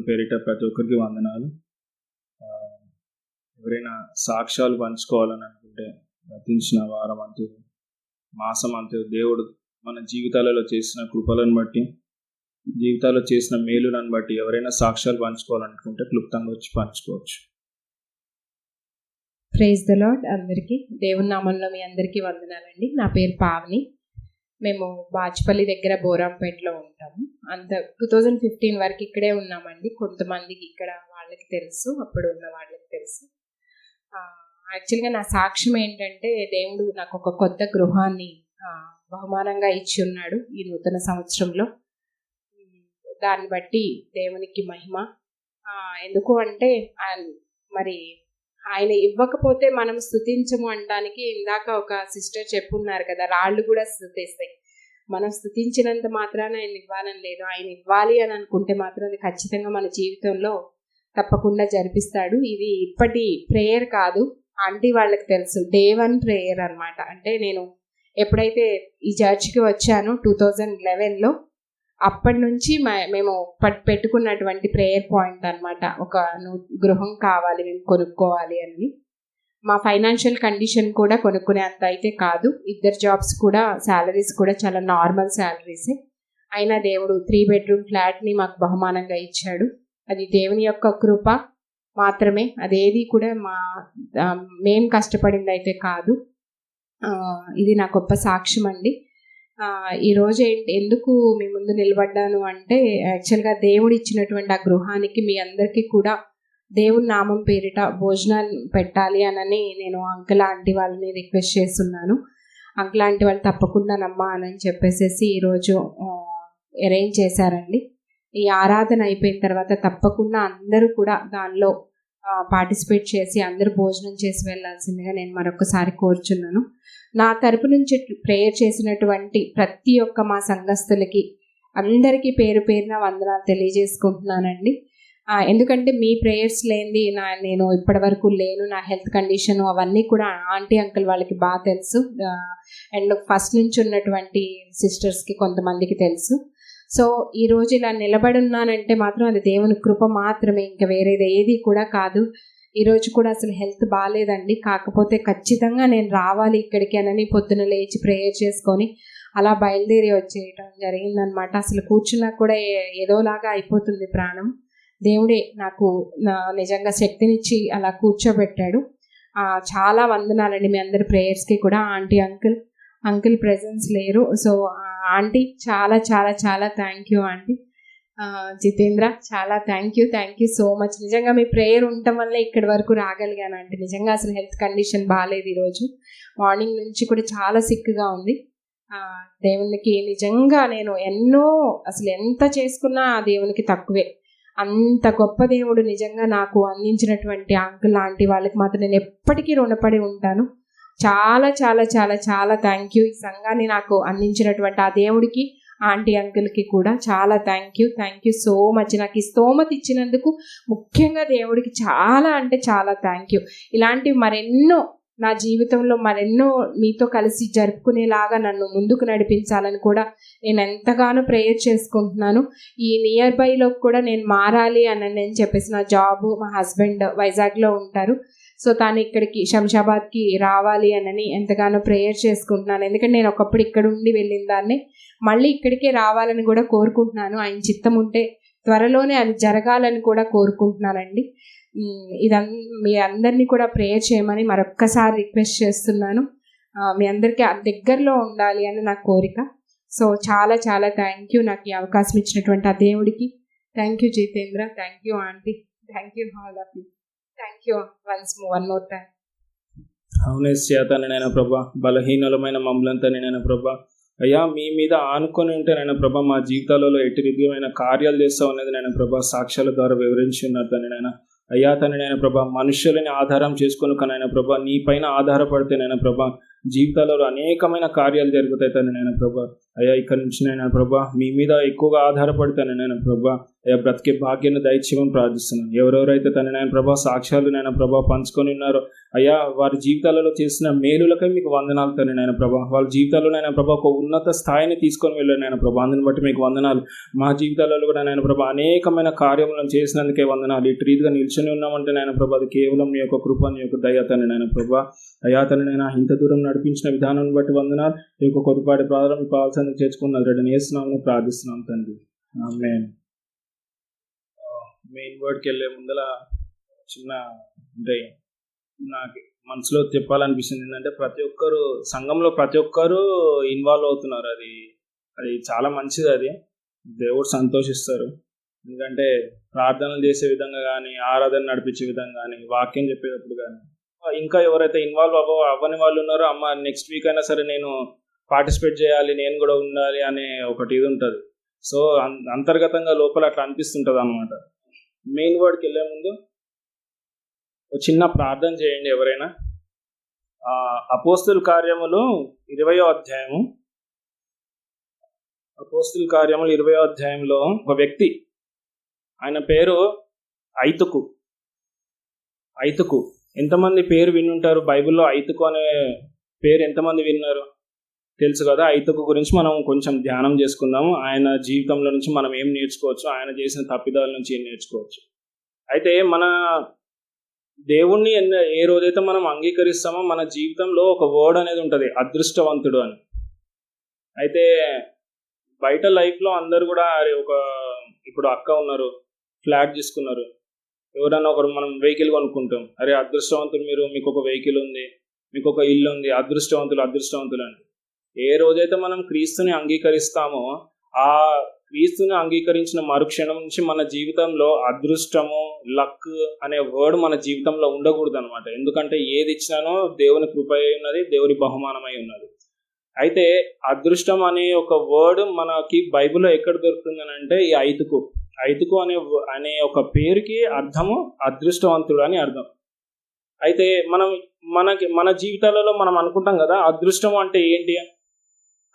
పేరిట ప్రతి ఒక్కరికి వందనాలు. ఎవరైనా సాక్ష్యాలు పంచుకోవాలని అనుకుంటే గతించిన వారం అంతా, మాసం అంతా దేవుడు మన జీవితాలలో చేసిన కృపలను బట్టి, జీవితాల్లో చేసిన మేలులను బట్టి ఎవరైనా సాక్ష్యాలు పంచుకోవాలనుకుంటే క్లుప్తంగా వచ్చి పంచుకోవచ్చు. Praise the Lord. అందరికీ దేవుని నామంలో మీ అందరికీ వందనాలండి. నా పేరు పావని. మేము బాచ్పల్లి దగ్గర బోరాంపేటలో ఉంటాము. 2015 వరకు ఇక్కడే ఉన్నామండి. కొంతమందికి ఇక్కడ వాళ్ళకి తెలుసు, అప్పుడు ఉన్న వాళ్ళకి తెలుసు. యాక్చువల్గా నా సాక్ష్యం ఏంటంటే, దేవుడు నాకు ఒక కొత్త గృహాన్ని బహుమానంగా ఇచ్చి ఉన్నాడు ఈ నూతన సంవత్సరంలో. దాన్ని బట్టి దేవునికి మహిమ. ఎందుకు అంటే మరి ఆయన ఇవ్వకపోతే మనం స్తుతించము అనడానికి ఇందాక ఒక సిస్టర్ చెప్పున్నారు కదా, రాళ్ళు కూడా స్తుతిస్తాయి. మనం స్తుతించినంత మాత్రాన ఆయన ఇవ్వాలని లేదు. ఆయన ఇవ్వాలి అని అనుకుంటే మాత్రం అది ఖచ్చితంగా మన జీవితంలో తప్పకుండా జరిపిస్తాడు. ఇది ఇప్పటి ప్రేయర్ కాదు, ఆంటీ వాళ్ళకి తెలుసు, డే 1 ప్రేయర్ అనమాట. అంటే నేను ఎప్పుడైతే ఈ చర్చ్కి వచ్చానో 2011లో, అప్పటి నుంచి మేము పెట్టుకున్నటువంటి ప్రేయర్ పాయింట్ అనమాట. ఒక గృహం కావాలి, మేము కొనుక్కోవాలి అని. మా ఫైనాన్షియల్ కండిషన్ కూడా కొనుక్కునే అంత అయితే కాదు. 2 జాబ్స్ కూడా, శాలరీస్ కూడా చాలా నార్మల్ శాలరీసే. అయినా దేవుడు 3 బెడ్రూమ్ ఫ్లాట్ని మాకు బహుమానంగా ఇచ్చాడు. అది దేవుని యొక్క కృప మాత్రమే. అదేది కూడా మేం కష్టపడింది అయితే కాదు. ఇది నా గొప్ప సాక్ష్యం అండి. ఈరోజు ఎందుకు మీ ముందు నిలబడ్డాను అంటే, యాక్చువల్గా దేవుడు ఇచ్చినటువంటి ఆ గృహానికి మీ అందరికీ కూడా దేవుని నామం పేరిట భోజనాలు పెట్టాలి అని నేను అంకుల్ ఆంటీ వాళ్ళని రిక్వెస్ట్ చేస్తున్నాను. అంకుల్ ఆంటీ వాళ్ళు తప్పకుండా నమ్మా అని చెప్పేసి ఈరోజు అరేంజ్ చేశారండి. ఈ ఆరాధన అయిపోయిన తర్వాత తప్పకుండా అందరూ కూడా దానిలో పార్టిసిపేట్ చేసి అందరూ భోజనం చేసి వెళ్ళాల్సిందిగా నేను మరొకసారి కోరుచున్నాను. నా తరపు నుంచి ప్రేయర్ చేసినటువంటి ప్రతి ఒక్క మా సంఘస్థులకి అందరికీ పేరు పేరున వందనాలు తెలియజేసుకుంటున్నానండి. ఎందుకంటే మీ ప్రేయర్స్ లేనిది నేను ఇప్పటి వరకు లేను. నా హెల్త్ కండిషన్ అవన్నీ కూడా ఆంటీ అంకుల్ వాళ్ళకి బాగా తెలుసు, అండ్ ఫస్ట్ నుంచి ఉన్నటువంటి సిస్టర్స్కి కొంతమందికి తెలుసు. సో ఈరోజు ఇలా నిలబడి ఉన్నానంటే మాత్రం అది దేవుని కృప మాత్రమే, ఇంకా వేరేది ఏది కూడా కాదు. ఈరోజు కూడా అసలు హెల్త్ బాగాలేదండి, కాకపోతే ఖచ్చితంగా నేను రావాలి ఇక్కడికి అని పొద్దున లేచి ప్రేయర్ చేసుకొని అలా బయలుదేరి వచ్చేయటం జరిగిందనమాట. అసలు కూర్చున్నా కూడా ఏదోలాగా అయిపోతుంది ప్రాణం. దేవుడే నాకు నిజంగా శక్తినిచ్చి అలా కూర్చోబెట్టాడు. చాలా వందనాలండి మీ అందరి ప్రేయర్స్కి కూడా. ఆంటీ అంకుల్ ప్రెజెన్స్ లేరు. సో ఆంటీ చాలా చాలా చాలా థ్యాంక్ యూ ఆంటీ. జితేంద్ర చాలా థ్యాంక్ యూ సో మచ్. నిజంగా మీ ప్రేయర్ ఉండటం వల్ల ఇక్కడి వరకు రాగలిగాను అంటే. నిజంగా అసలు హెల్త్ కండిషన్ బాగాలేదు, ఈరోజు మార్నింగ్ నుంచి కూడా చాలా సిక్గా ఉంది. దేవునికి నిజంగా నేను అసలు ఎంత చేసుకున్నా ఆ దేవునికి తక్కువే. అంత గొప్ప దేవుడు నిజంగా నాకు అందించినటువంటి అంకుల్ ఆంటీ వాళ్ళకి మాత్రం నేను ఎప్పటికీ రుణపడి ఉంటాను. చాలా చాలా చాలా చాలా థ్యాంక్ యూ. ఈ సంఘాన్ని నాకు అందించినటువంటి ఆ దేవుడికి, ఆంటీ అంకుల్కి కూడా చాలా థ్యాంక్ యూ సో మచ్. నాకు ఈ స్తోమత ఇచ్చినందుకు ముఖ్యంగా దేవుడికి చాలా అంటే చాలా థ్యాంక్ యూ. ఇలాంటివి మరెన్నో నా జీవితంలో మీతో కలిసి జరుపుకునేలాగా నన్ను ముందుకు నడిపించాలని కూడా నేను ఎంతగానో ప్రేయర్ చేసుకుంటున్నాను. ఈ నియర్ బైలో కూడా నేను మారాలి అని చెప్పేసి, నా జాబు, మా హస్బెండ్ వైజాగ్లో ఉంటారు, సో తాను ఇక్కడికి శంషాబాద్కి రావాలి అని ఎంతగానో ప్రేయర్ చేసుకుంటున్నాను. ఎందుకంటే నేను ఒకప్పుడు ఇక్కడ ఉండి వెళ్ళిన దాన్ని మళ్ళీ ఇక్కడికే రావాలని కూడా కోరుకుంటున్నాను. ఆయన చిత్తం ఉంటే త్వరలోనే అది జరగాలని కూడా కోరుకుంటున్నానండి. మీ అందరినీ కూడా ప్రేయర్ చేయమని మరొక్కసారి రిక్వెస్ట్ చేస్తున్నాను. మీ అందరికీ దగ్గరలో ఉండాలి అని నా కోరిక. సో చాలా చాలా థ్యాంక్ యూ నాకు ఈ అవకాశం ఇచ్చినటువంటి ఆ దేవుడికి. Thank you Jitendra, thank you aunty, thank you all of you. Thank you one more time. అవునేస్యాతనైనా ప్రభా, బలహీనమైన మమ్మలంతనైనా ప్రభా, అయ్యా మీ మీద ఆనుకొని ఉంటే నైనా ప్రభా మా జీవితాలలో ఎట్టి రీతిమైన కార్యాలు చేస్తూ ఉన్నది నైనా ప్రభా సాక్ష్యాల ద్వారా వివరించి ఉన్నారు తనైనా. అయ్యా తనైనా ప్రభా మనుషులని ఆధారం చేసుకొని కనైనా ప్రభా నీ పైన ఆధారపడితేనైనా ప్రభా జీవితాలలో అనేకమైన కార్యాలు జరుగుతాయి తనైనా ప్రభా. అయ్యా ఇక్కడ నుంచి నైనా ప్రభా మీ మీద ఎక్కువగా ఆధారపడితేనైనా ప్రభా అయ్యా బ్రతికే భాగ్యాన్ని దయచేయమని ప్రార్థిస్తున్నాను. ఎవరెవరైతే తన నాయన ప్రభా సాక్ష్యాలు నాయన ప్రభా పంచుకొని ఉన్నారో అయ్యా వారి జీవితాలలో చేసిన మేలులకై మీకు వందనాలు తండ్రి నాయన ప్రభా. వాళ్ళ జీవితాల్లో నాయన ప్రభా ఒక ఉన్నత స్థాయిని తీసుకొని వెళ్ళారు నాయన ప్రభా. అందుని బట్టి మీకు వందనాలు. మా జీవితాలలో కూడా నాయన ప్రభా అనేకమైన కార్యములను చేసినందుకే వందనాలు. ఇటు రీతిగా నిల్చొని ఉన్నామంటే నాయన ప్రభా అది కేవలం మీ యొక్క కృప, నీ యొక్క దయ తండ్రి నాయన ప్రభా. అయ్యా తండ్రి నాయన ఇంత దూరం నడిపించిన విధానాన్ని బట్టి వందనాలు. ఈ యొక్క కొద్దిపాటి ప్రాధాన్యం కావాల్సింది చేర్చుకున్నారు రెడీ వేస్తున్నామని ప్రార్థిస్తున్నాం తండ్రి. ఆమేన్. మెయిన్ వర్డ్కి వెళ్ళే ముందల చిన్న అంటే నాకు మనసులో చెప్పాలనిపిస్తుంది ఏంటంటే ప్రతి ఒక్కరు సంఘంలో ప్రతి ఒక్కరు ఇన్వాల్వ్ అవుతున్నారు. అది చాలా మంచిది. అది దేవుడు సంతోషిస్తారు. ఎందుకంటే ప్రార్థనలు చేసే విధంగా కానీ, ఆరాధన నడిపించే విధంగా కానీ, వాక్యం చెప్పేటప్పుడు కానీ, ఇంకా ఎవరైతే ఇన్వాల్వ్ అవ్వని వాళ్ళు ఉన్నారో అమ్మ నెక్స్ట్ వీక్ అయినా సరే నేను పార్టిసిపేట్ చేయాలి, నేను కూడా ఉండాలి అనే ఒకటి ఇది ఉంటుంది. సో అంతర్గతంగా లోపల అట్లా అనిపిస్తుంటుంది అన్నమాట. మెయిన్ వర్డ్కి వెళ్ళే ముందు ఒక చిన్న ప్రార్థన చేయండి ఎవరైనా. అపోస్తుల కార్యములు 20వ అధ్యాయము, అపోస్తుల కార్యములు 20వ అధ్యాయంలో ఒక వ్యక్తి, ఆయన పేరు ఐతుకు. ఎంతమంది పేరు వినుంటారు బైబిల్లో? ఐతుకు అనే పేరు ఎంతమంది విన్నారు? తెలుసు కదా. ఐతుకు గురించి మనం కొంచెం ధ్యానం చేసుకుందాము. ఆయన జీవితంలో నుంచి మనం ఏం నేర్చుకోవచ్చు, ఆయన చేసిన తప్పిదాల నుంచి ఏం నేర్చుకోవచ్చు. అయితే మన దేవుణ్ణి ఏ రోజైతే మనం అంగీకరిస్తామో మన జీవితంలో ఒక వర్డ్ అనేది ఉంటుంది, అదృష్టవంతుడు అని. అయితే బయట లైఫ్లో అందరు కూడా ఇప్పుడు అక్క ఉన్నారు, ఫ్లాట్ తీసుకున్నారు, ఎవరైనా ఒకరు మనం వెహికల్ కొనుక్కుంటాం, అరే అదృష్టవంతులు మీకు ఒక వెహికల్ ఉంది, మీకు ఒక ఇల్లు ఉంది, అదృష్టవంతులు అని. ఏ రోజైతే మనం క్రీస్తుని అంగీకరిస్తామో ఆ క్రీస్తుని అంగీకరించిన మరుక్షణం నుంచి మన జీవితంలో అదృష్టము, లక్ అనే వర్డ్ మన జీవితంలో ఉండకూడదు అనమాట. ఎందుకంటే ఏది ఇచ్చినానో దేవుని కృప అయి ఉన్నది, దేవుని బహుమానమై ఉన్నది. అయితే అదృష్టం అనే ఒక వర్డ్ మనకి బైబిల్లో ఎక్కడ దొరుకుతుందని అంటే ఈ ఐతుకు అనే ఒక పేరుకి అర్థము అదృష్టవంతుడు అని అర్థం. అయితే మన జీవితాలలో మనం అనుకుంటాం కదా అదృష్టం అంటే ఏంటి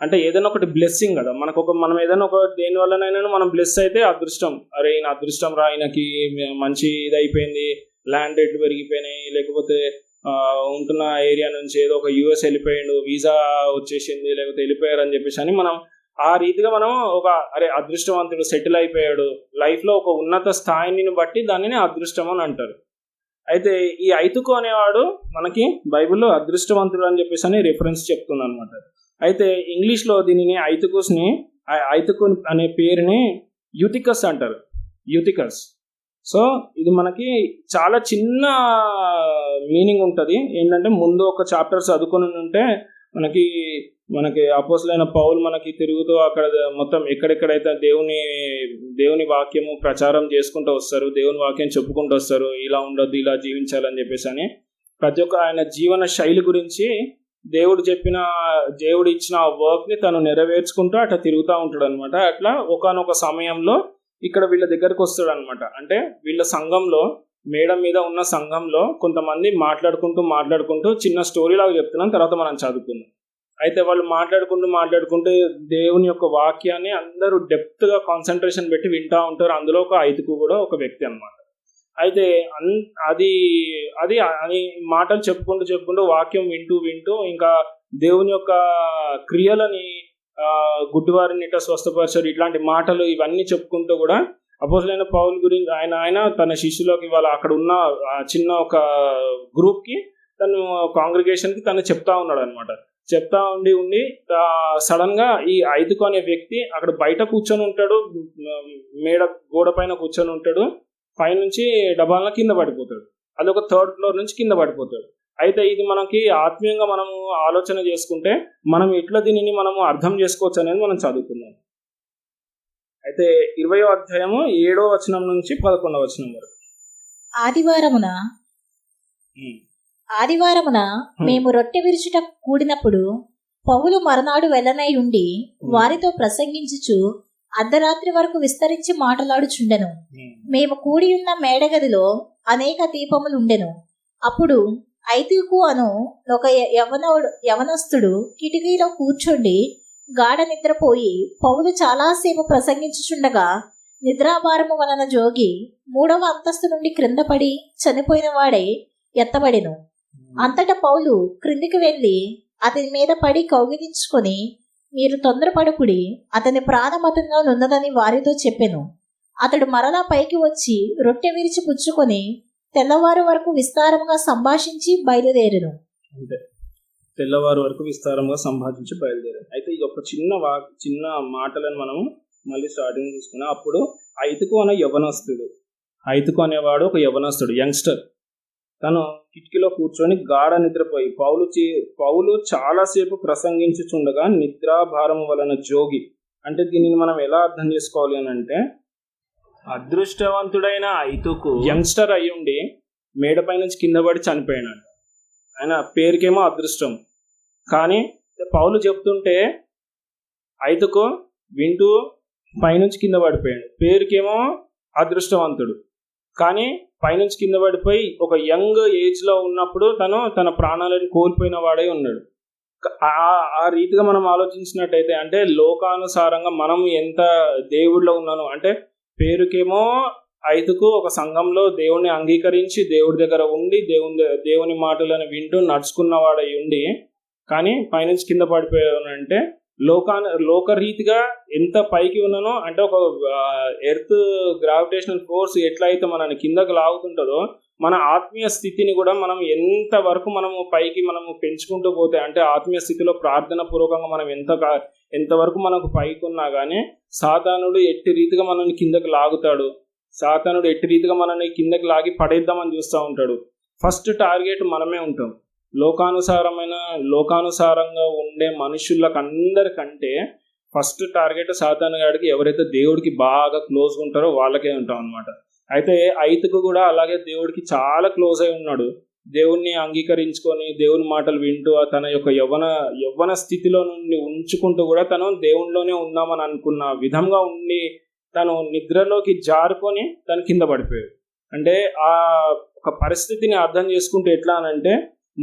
అంటే ఏదైనా ఒకటి బ్లెస్సింగ్ కదా. మనం ఏదైనా ఒక దేని వల్లనైనా మనం బ్లెస్ అయితే అదృష్టం. అరే ఈయన అదృష్టం రా, ఈయనకి మంచి ఇది అయిపోయింది, ల్యాండ్ రేట్లు పెరిగిపోయినాయి, లేకపోతే ఉంటున్న ఏరియా నుంచి ఏదో ఒక యూఎస్ వెళ్ళిపోయాడు, వీసా వచ్చేసింది, లేకపోతే వెళ్ళిపోయారు అని చెప్పేసి అని మనం ఆ రీతిగా మనం అరే అదృష్టవంతుడు, సెటిల్ అయిపోయాడు లైఫ్లో ఒక ఉన్నత స్థాయిని బట్టి దానిని అదృష్టం అని అంటారు. అయితే ఈ ఐతుకు అనేవాడు మనకి బైబిల్లో అదృష్టవంతుడు అని చెప్పేసి అని రిఫరెన్స్ చెప్తుంది అనమాట. అయితే ఇంగ్లీష్లో దీనిని ఐతుకు అనే పేరుని యూతికస్ అంటారు, యూతికస్. సో ఇది మనకి చాలా చిన్న మీనింగ్ ఉంటుంది. ఏంటంటే ముందు ఒక చాప్టర్ చదువుకొని ఉంటే మనకి అపోస్తలుడైన పౌలు మనకి తిరుగుతూ అక్కడ మొత్తం ఎక్కడెక్కడైతే దేవుని వాక్యము ప్రచారం చేసుకుంటూ వస్తారు, దేవుని వాక్యం చెప్పుకుంటూ వస్తారు, ఇలా ఉండొద్దు, ఇలా జీవించాలని చెప్పేసి అని ప్రతి ఒక్క ఆయన జీవన శైలి గురించి దేవుడు ఇచ్చిన వర్క్ని తను నెరవేర్చుకుంటూ అట్లా తిరుగుతూ ఉంటాడు అనమాట. అట్లా ఒకానొక సమయంలో ఇక్కడ వీళ్ళ దగ్గరకు వస్తాడు అనమాట. అంటే వీళ్ళ సంఘంలో, మేడం మీద ఉన్న సంఘంలో కొంతమంది మాట్లాడుకుంటూ చిన్న స్టోరీ లాగా చెప్తున్నాం, తర్వాత మనం చదువుకుందాం. అయితే వాళ్ళు మాట్లాడుకుంటూ దేవుని యొక్క వాక్యాన్ని అందరూ డెప్త్గా కాన్సన్ట్రేషన్ పెట్టి వింటూ ఉంటారు. అందులో ఒక ఐతుకు కూడా ఒక వ్యక్తి అనమాట. అయితే అది అని మాటలు చెప్పుకుంటూ వాక్యం వింటూ ఇంకా దేవుని యొక్క క్రియలని, గుడ్డివారిని ఇట్లా స్వస్థపరిచారు, ఇట్లాంటి మాటలు ఇవన్నీ చెప్పుకుంటూ కూడా అపోస్తలుడైన పౌలు గురించి ఆయన తన శిష్యులకి అక్కడ ఉన్న చిన్న ఒక గ్రూప్కి తను కాంగ్రిగేషన్కి తను చెప్తా ఉన్నాడు అనమాట. చెప్తా ఉండి సడన్ గా ఈ ఐతుకు అనే వ్యక్తి అక్కడ బయట కూర్చొని ఉంటాడు, గోడ పైన కూర్చొని ఉంటాడు, పైనుంచి డబాల కింద పడిపోతాడు. అది ఒక 3rd ఫ్లోర్ నుంచి కింద పడిపోతాడు. అయితే ఇది మనకి ఆత్మీయంగా మనము ఆలోచన చేసుకుంటే మనం ఎట్లా దీనిని మనము అర్థం చేసుకోవచ్చు అనేది మనం చదువుకుందాం. అయితే 20వ అధ్యాయము 7వ వచనం నుంచి 11వ వచనం వరకు. ఆదివారమున మేము రొట్టె విరుచుట కూడినప్పుడు పౌలు మరనాడు వెల్లనై ఉండి వారితో ప్రసంగించుచు అర్ధరాత్రి వరకు విస్తరించి మాట్లాడుచుండెను. మేము కూడి ఉన్న మేడగదిలో అనేక దీపములు ఉండెను. అప్పుడు ఐతుకు అను ఒక యవనస్తుడు కిటికీలో కూర్చుండి గాఢ నిద్రపోయి పౌలు చాలాసేపు ప్రసంగించుచుండగా నిద్రాభారము వలన జోగి 3వ అంతస్తు నుండి క్రింద పడి చనిపోయిన వాడై ఎత్తబడెను. అంతటా పౌలు క్రిందికి వెళ్లి అతని మీద పడి కౌగిలించుకొని, మీరు తొందరపడుకుడి, అతని ప్రాణమతంగా నున్నదని వారితో చెప్పెను. అతడు మరలా పైకి వచ్చి రొట్టె విరిచి పుచ్చుకొని తెల్లవారు వరకు విస్తారముగా సంభాషించి బయలుదేరెను. అంతే, తెల్లవారు వరకు విస్తారంగా సంభాషించి బయలుదేరారు. అయితే ఇది ఒక చిన్న మాటలను మనము మళ్ళీ స్టార్టింగ్ తీసుకున్నాం. అప్పుడు ఐతుకు అనే యవనస్తుడు, ఐతుకు అనేవాడు ఒక యవనస్తుడు, యంగ్స్టర్. తను కిటికీలో కూర్చొని గాఢ నిద్రపోయి పౌలు చాలాసేపు ప్రసంగించుచుండగా నిద్రాభారం వలన జోగి. అంటే దీనిని మనం ఎలా అర్థం చేసుకోవాలి అని అంటే, అదృష్టవంతుడైన ఐతుకు యంగ్స్టర్ అయ్యుండి మేడపై నుంచి కింద పడి చనిపోయినాడు. ఆయన పేరుకేమో అదృష్టం, కానీ పౌలు చెప్తుంటే ఐతుకు వింటూ పైనుంచి కింద పడిపోయాడు. పేరుకేమో అదృష్టవంతుడు, కానీ పైనుంచి కింద పడిపోయి ఒక యంగ్ ఏజ్లో ఉన్నప్పుడు తన ప్రాణాలను కోల్పోయిన వాడై ఉన్నాడు. ఆ రీతిగా మనం ఆలోచించినట్టయితే, అంటే లోకానుసారంగా మనం ఎంత దేవుడిలో ఉన్నాను అంటే, పేరుకేమో ఐతుకు ఒక సంఘంలో దేవుణ్ణి అంగీకరించి దేవుడి దగ్గర ఉండి దేవుని మాటలను వింటూ నడుచుకున్నవాడై ఉండి, కానీ పైనుంచి కింద పడిపోయానంటే లోకరీతిగా ఎంత పైకి ఉన్నానో, అంటే ఒక ఎర్త్ గ్రావిటేషనల్ ఫోర్స్ ఎట్లయితే మనని కిందకు లాగుతుంటుందో, మన ఆత్మీయ స్థితిని కూడా మనం ఎంతవరకు మనము పైకి మనము పెంచుకుంటూ పోతే, అంటే ఆత్మీయ స్థితిలో ప్రార్థన పూర్వకంగా మనం ఎంతవరకు మనకు పైకి ఉన్నా కానీ సాతానుడు ఎట్టి రీతిగా మనల్ని కిందకు లాగుతాడు. సాతానుడు ఎట్టి రీతిగా మనల్ని కిందకి లాగి పడేద్దామని చూస్తూ ఉంటాడు. ఫస్ట్ టార్గెట్ మనమే ఉంటాం. లోకానుసారంగా ఉండే మనుషులకు అందరికంటే ఫస్ట్ టార్గెట్ సాతాను గాడికి, ఎవరైతే దేవుడికి బాగా క్లోజ్గా ఉంటారో వాళ్ళకే ఉంటాం అనమాట. అయితే ఐతుకు కూడా అలాగే దేవుడికి చాలా క్లోజ్ అయి ఉన్నాడు. దేవుణ్ణి అంగీకరించుకొని దేవుని మాటలు వింటూ తన యొక్క యవ్వన స్థితిలో నుండి ఉంచుకుంటూ కూడా తను దేవునిలోనే ఉన్నామని అనుకున్న విధంగా ఉండి తను నిద్రలోకి జారుకొని తను కింద పడిపోయాడు. అంటే ఆ ఒక పరిస్థితిని అర్థం చేసుకుంటే ఎట్లా అనంటే,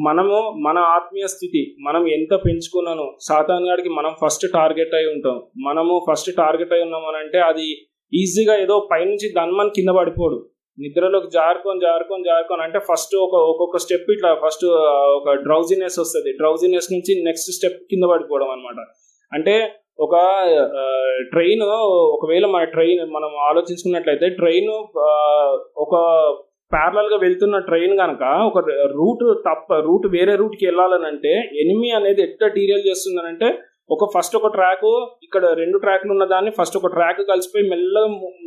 మనము మన ఆత్మీయ స్థితి మనం ఎంత పెంచుకున్నానో సాతాను గాడికి మనం ఫస్ట్ టార్గెట్ అయి ఉంటాం. మనము ఫస్ట్ టార్గెట్ అయి ఉన్నాం అని అంటే అది ఈజీగా ఏదో పైనుంచి దన్మని కింద పడిపోడు. నిద్రలోకి జారుకొని అంటే ఫస్ట్ ఒక్కొక్క స్టెప్ ఇట్లా ఫస్ట్ ఒక డ్రౌజినెస్ వస్తుంది. డ్రౌజినెస్ నుంచి నెక్స్ట్ స్టెప్ కింద పడిపోవడం అనమాట. అంటే ఒక ట్రైన్, ఒకవేళ మనం ఆలోచించుకున్నట్లయితే ట్రైన్ ఒక ప్యారలల్గా వెళ్తున్న ట్రైన్ కనుక ఒక రూట్ వేరే రూట్కి వెళ్ళాలని అంటే ఎనిమి అనేది ఎట్లా డీరేల్ చేస్తుందనంటే, ఫస్ట్ ఒక ట్రాక్, ఇక్కడ 2 ట్రాక్లు ఉన్న దాన్ని ఫస్ట్ ఒక ట్రాక్ కలిసిపోయి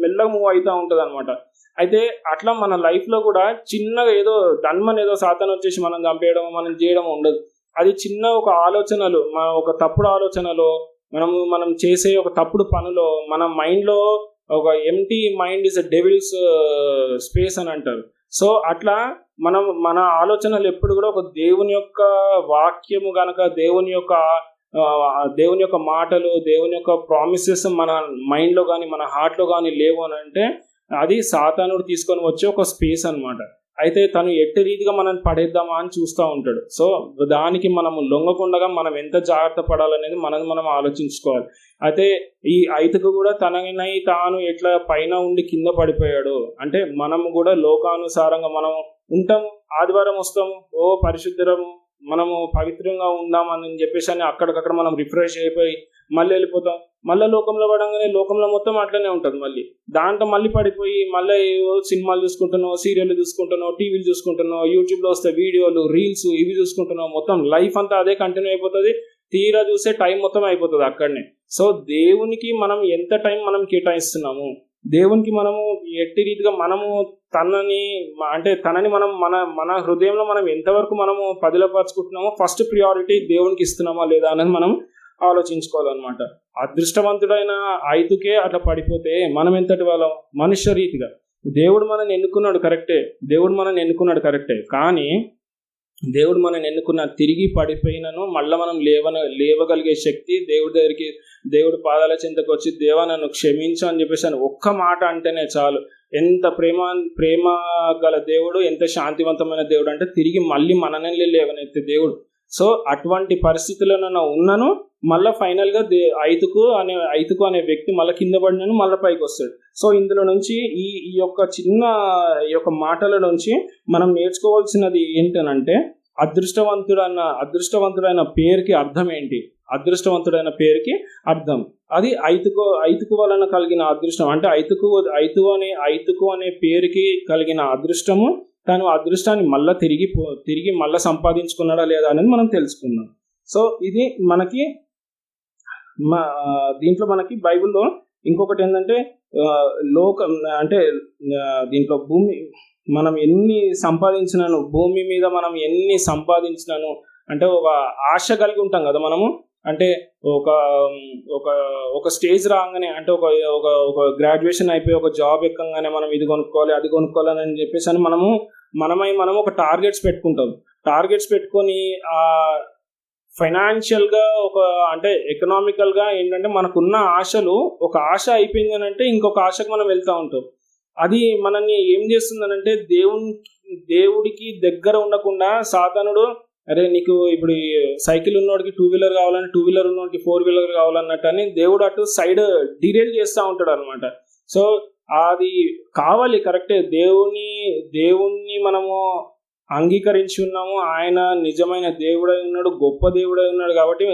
మెల్లగా మూవ్ అవుతూ ఉంటుంది అనమాట. అయితే అట్లా మన లైఫ్లో కూడా చిన్నగా ఏదో ఏదో సాతాను వచ్చేసి మనం చంపేయడం మనం చేయడం ఉండదు. అది చిన్న ఒక ఆలోచనలు, ఒక తప్పుడు ఆలోచనలో మనం చేసే ఒక తప్పుడు పనిలో మన మైండ్లో ఒక empty mind is a devils space అని అంటారు. సో అట్లా మన ఆలోచనలు ఎప్పుడు కూడా ఒక దేవుని యొక్క వాక్యము గనక, దేవుని యొక్క మాటలు, దేవుని యొక్క ప్రామిసెస్ మన మైండ్లో కానీ మన హార్ట్లో కానీ లేవు అని అంటే అది సాతానుడు తీసుకొని వచ్చే ఒక స్పేస్ అనమాట. అయితే తను ఎట్టి రీతిగా మనం పడేద్దామా అని చూస్తూ ఉంటాడు. సో దానికి మనము లొంగకుండా మనం ఎంత జాగ్రత్త పడాలనేది మనం ఆలోచించుకోవాలి. అయితే ఈ ఐతుకు కూడా తాను ఎట్లా పైన ఉండి కింద పడిపోయాడు అంటే, మనము కూడా లోకానుసారంగా మనం ఉంటాము. ఆదివారం వస్తాము, పరిశుద్ధము, మనము పవిత్రంగా ఉందామని చెప్పేసి అని అక్కడికక్కడ మనం రిఫ్రెష్ అయిపోయి మళ్ళీ వెళ్ళిపోతాం. మళ్ళీ లోకంలో పడంగానే లోకంలో మొత్తం అట్లనే ఉంటుంది. మళ్ళీ దాంట్లో మళ్ళీ పడిపోయి మళ్ళీ సినిమాలు చూసుకుంటున్నావు, సీరియల్ చూసుకుంటున్నావు, టీవీలు చూసుకుంటున్నావు, యూట్యూబ్లో వస్తే వీడియోలు, రీల్స్ ఇవి చూసుకుంటున్నావు. మొత్తం లైఫ్ అంతా అదే కంటిన్యూ అయిపోతుంది. తీరా చూసే టైం మొత్తం అయిపోతుంది అక్కడనే. సో దేవునికి మనం ఎంత టైం మనం కేటాయిస్తున్నాము, దేవునికి మనము ఎట్టి రీతిగా మనము తనని మనం మన హృదయంలో మనం ఎంతవరకు మనము పదిలపరుచుకుంటున్నామో ఫస్ట్ ప్రియారిటీ దేవునికి ఇస్తున్నామా లేదా అనేది మనం ఆలోచించుకోవాలన్నమాట. అదృష్టవంతుడైన ఐతుకే అట్లా పడిపోతే మనం ఎంతటి వాళ్ళం మనుష్య రీతిగా. దేవుడు మనల్ని ఎన్నుకున్నాడు కరెక్టే, కానీ దేవుడు మనల్ని ఎన్నుకున్న తిరిగి పడిపోయినను మళ్ళీ మనం లేవగలిగే శక్తి దేవుడి పాదాల చెంతకు వచ్చి, దేవా నన్ను క్షమించు అని చెప్పేసి ఒక్క మాట అంటేనే చాలు. ఎంత ప్రేమ గల దేవుడు, ఎంత శాంతివంతమైన దేవుడు అంటే తిరిగి మళ్ళీ మనల్ని లేవనెత్తే దేవుడు. సో అటువంటి పరిస్థితుల్లో ఉన్నాను, మళ్ళీ ఫైనల్గా ఐతుకు అనే వ్యక్తి మళ్ళీ కింద పడినాను, మళ్ళీ పైకి వస్తాడు. సో ఇందులో నుంచి ఈ ఈ యొక్క మాటల నుంచి మనం నేర్చుకోవాల్సినది ఏంటనంటే, అదృష్టవంతుడైన పేరుకి అర్థం ఏంటి? అదృష్టవంతుడైన పేరుకి అర్థం అది ఐతుకు వలన కలిగిన అదృష్టం. అంటే ఐతుకు అనే పేరుకి కలిగిన అదృష్టము, తను అదృష్టాన్ని మళ్ళీ తిరిగి మళ్ళీ సంపాదించుకున్నాడా లేదా అనేది మనం తెలుసుకుందాం. సో ఇది మనకి దీంట్లో మనకి బైబిల్లో ఇంకొకటి ఏంటంటే, దీంట్లో మనం ఎన్ని సంపాదించినాను, భూమి మీద మనం ఎన్ని సంపాదించినాను అంటే ఒక ఆశ కలిగి ఉంటాం కదా మనము. అంటే ఒక స్టేజ్ రాగానే, అంటే ఒక గ్రాడ్యుయేషన్ అయిపోయి ఒక జాబ్ ఎక్కగానే మనం ఇది కొనుక్కోవాలి అది కొనుక్కోవాలని అని చెప్పేసి అని మనం ఒక టార్గెట్స్ పెట్టుకుంటాం. టార్గెట్స్ పెట్టుకొని ఫైనాన్షియల్గా అంటే ఎకనామికల్గా ఏంటంటే మనకున్న ఆశలు, ఒక ఆశ అయిపోయింది అని అంటే ఇంకొక ఆశకు మనం వెళ్తూ ఉంటాం. అది మనల్ని ఏం చేస్తుందనంటే, దేవుడికి దగ్గర ఉండకుండా సాతానుడు, అరే నీకు ఇప్పుడు సైకిల్ ఉన్నోడికి 2 వీలర్ కావాలని, 2 వీలర్ ఉన్నోడికి 4 వీలర్ కావాలన్నట్టు అని దేవుడు అటు సైడ్ డిరేల్ చేస్తూ ఉంటాడు అనమాట. సో అది కావాలి, కరెక్టే. దేవుణ్ణి మనము అంగీకరించి ఉన్నాము, ఆయన నిజమైన దేవుడై ఉన్నాడు, గొప్ప దేవుడై ఉన్నాడు. కాబట్టి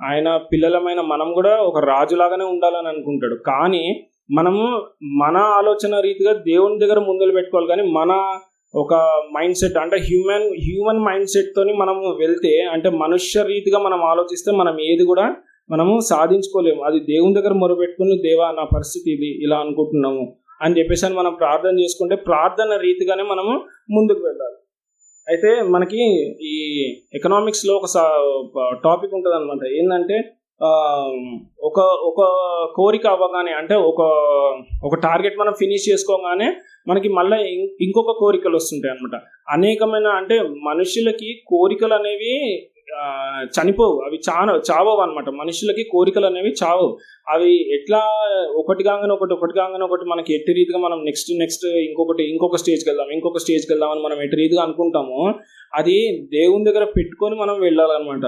ఆయన పిల్లలమైన మనం కూడా ఒక రాజులాగానే ఉండాలని అనుకుంటాడు. కానీ మనము మన ఆలోచన రీతిగా దేవుని దగ్గర ముందలు పెట్టుకోవాలి. కానీ మన ఒక మైండ్ సెట్, అంటే హ్యూమన్ మైండ్ సెట్ తోని మనము వెళ్తే, అంటే మనుష్య రీతిగా మనం ఆలోచిస్తే మనం ఏది కూడా మనము సాధించుకోలేము. అది దేవుని దగ్గర మొరపెట్టుకుని, దేవా నా పరిస్థితి ఇది, ఇలా అనుకుంటున్నాము అని చెప్పేసి అని మనం ప్రార్థన చేసుకుంటే, ప్రార్థన రీతిగానే మనము ముందుకు వెళ్ళాలి. అయితే మనకి ఈ ఎకనామిక్స్లో ఒక టాపిక్ ఉంటుంది అనమాట. ఏంటంటే ఒక కోరిక అవ్వగానే, అంటే ఒక టార్గెట్ మనం ఫినిష్ చేసుకోగానే మనకి మళ్ళీ ఇంకొక కోరికలు వస్తుంటాయి అనమాట. అనేకమైన, అంటే మనుషులకి కోరికలు అనేవి చనిపోవు, అవి చావవు అనమాట. మనుషులకి కోరికలు అనేవి చావవు. అవి ఎట్లా ఒకటి కాగానే ఒకటి మనకి ఎట్టి రీతిగా మనం నెక్స్ట్ ఇంకొక స్టేజ్కి వెళ్దాం అని మనం ఎట్టి రీతిగా అనుకుంటామో, అది దేవుని దగ్గర పెట్టుకొని మనం వెళ్ళాలన్నమాట.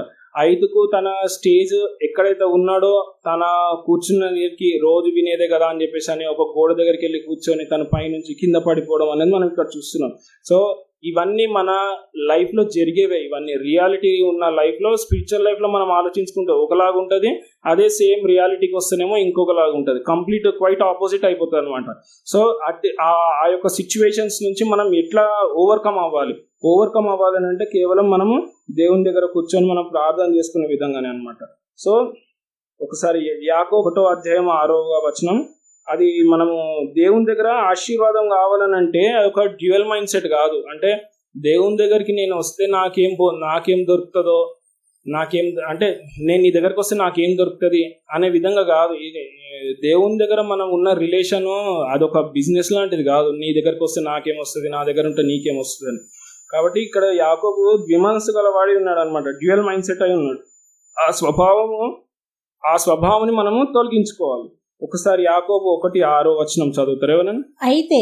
ఐదుకు తన స్టేజ్ ఎక్కడైతే ఉన్నాడో, తన కూర్చున్న దగ్గరికి రోజు వినేదే కదా అని చెప్పేసి అని ఒక గోడ దగ్గరికి వెళ్ళి కూర్చొని తన పైనుంచి కింద పడిపోవడం అనేది మనం ఇక్కడ చూస్తున్నాం. సో ఇవన్నీ మన లైఫ్లో జరిగేవే. ఇవన్నీ రియాలిటీ ఉన్న లైఫ్లో, స్పిరిచువల్ లైఫ్లో మనం ఆలోచించుకుంటే ఒకలాగా ఉంటుంది, అదే సేమ్ రియాలిటీకి వస్తేనేమో ఇంకొకలాగా ఉంటుంది. క్వైట్ ఆపోజిట్ అయిపోతుంది అనమాట. సో ఆ యొక్క సిచ్యువేషన్స్ నుంచి మనం ఎట్లా ఓవర్కమ్ అవ్వాలని అంటే కేవలం మనము దేవుని దగ్గర కూర్చొని మనం ప్రార్థన చేసుకునే విధంగానే అనమాట. సో ఒకసారి యాకోబు 1వ అధ్యాయం 6వ వచనం, అది మనము దేవుని దగ్గర ఆశీర్వాదం కావాలని అంటే ఒక డ్యూయల్ మైండ్ సెట్ కాదు. అంటే దేవుని దగ్గరికి నేను వస్తే నాకేం దొరుకుతుందో, అంటే నేను నీ దగ్గరకు వస్తే నాకేం దొరుకుతుంది అనే విధంగా కాదు. దేవుని దగ్గర మనం ఉన్న రిలేషను అదొక బిజినెస్ లాంటిది కాదు. నీ దగ్గరకు వస్తే నాకేం వస్తుంది, నా దగ్గర ఉంటే నీకేం వస్తుంది అని. కాబట్టి ఇక్కడ యాకోబు ద్విమనస్సు గలవాడి ఉన్నాడు అనమాట. డ్యూయల్ మైండ్ సెట్ అయి ఉన్నాడు. ఆ స్వభావాన్ని మనము తొలగించుకోవాలి. ఒకసారి యాకోబు 1:6 వచనం చదువుతారు ఎవరైనా? అయితే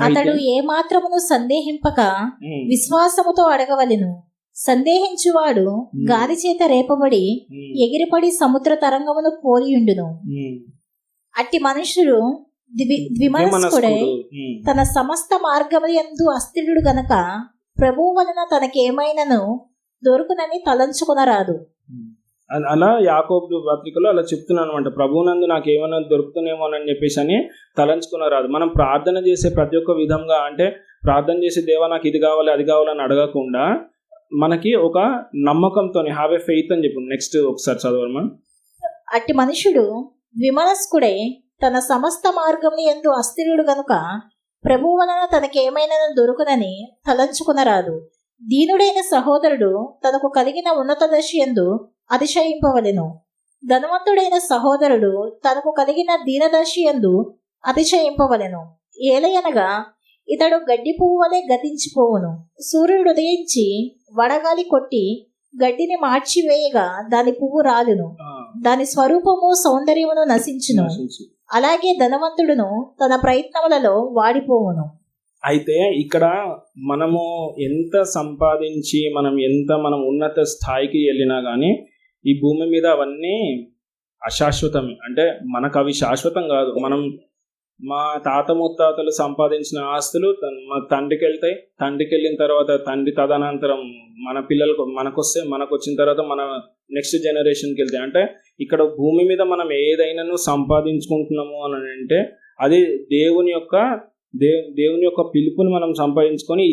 అతడు ఏ మాత్రమును సందేహింపక విశ్వాసముతో అడగవలెను. సందేహించువాడు గాలి చేత రేపబడి ఎగిరిపడి సముద్ర తరంగమును పోలియుండును. అట్టి మనుషుడు ద్విమనస్కుడై తన సమస్త మార్గములందు అస్థిరుడు గనక ప్రభువు వలన తనకేమైనను దొరుకునని తలంచుకొనరాదు. అలా యాకోబు పత్రికలో అలా చెప్తున్నాను అనమాట. ప్రభువునందు నాకు ఏమైనా దొరుకుతుందేమో అని చెప్పేసి అని తలంచుకునరాదు. మనం ప్రార్థన చేసే ప్రతి ఒక్క విధంగా, అంటే ప్రార్థన చేసే దేవా నాకు ఇది కావాలి అది కావాలని అడగకుండా మనకి ఒక నమ్మకంతో హ్యావ్ ఏ ఫెయిత్ అని చెప్పు. నెక్స్ట్ ఒకసారి చదవమ్మా. అట్టి మనుషుడు ద్విమనస్కుడై తన సమస్త మార్గములు యందు అస్థిరుడు గనుక ప్రభువు వలన తనకేమైనా దొరుకునని తలంచుకునరాదు. దీనుడైన సహోదరుడు తనకు కలిగిన ఉన్నత దశ యందు అతిశయింపవలెను. ధనవంతుడైన సహోదరుడు తనకు కలిగిన దీనదశి యందు అతిశయింపవలెను. ఏలయనగా ఇతడు గడ్డి పువ్వు వలె గతించిపోవును. సూర్యుడు ఉదయించి వడగాలి కొట్టి గడ్డిని మార్చివేయగా దాని పువ్వు రాలును, దాని స్వరూపము సౌందర్యమును నశించును. అలాగే ధనవంతుడును తన ప్రయత్నములలో వాడిపోవును. అయితే ఇక్కడ మనము ఎంత సంపాదించి మనం ఉన్నత స్థాయికి వెళ్ళినా కానీ ఈ భూమి మీద అవన్నీ అశాశ్వతమే. అంటే మనకు అవి శాశ్వతం కాదు. మా తాత ముత్తాతలు సంపాదించిన ఆస్తులు మా తండ్రికి వెళ్తాయి. తండ్రికి వెళ్ళిన తర్వాత తండ్రి తదనంతరం మన పిల్లలకు మనకు వచ్చిన తర్వాత మన నెక్స్ట్ జనరేషన్కి వెళ్తాయి. అంటే ఇక్కడ భూమి మీద మనం ఏదైనా సంపాదించుకుంటున్నాము అని అంటే అది దేవుని యొక్క పిలుపుని మనం సంపాదించుకొని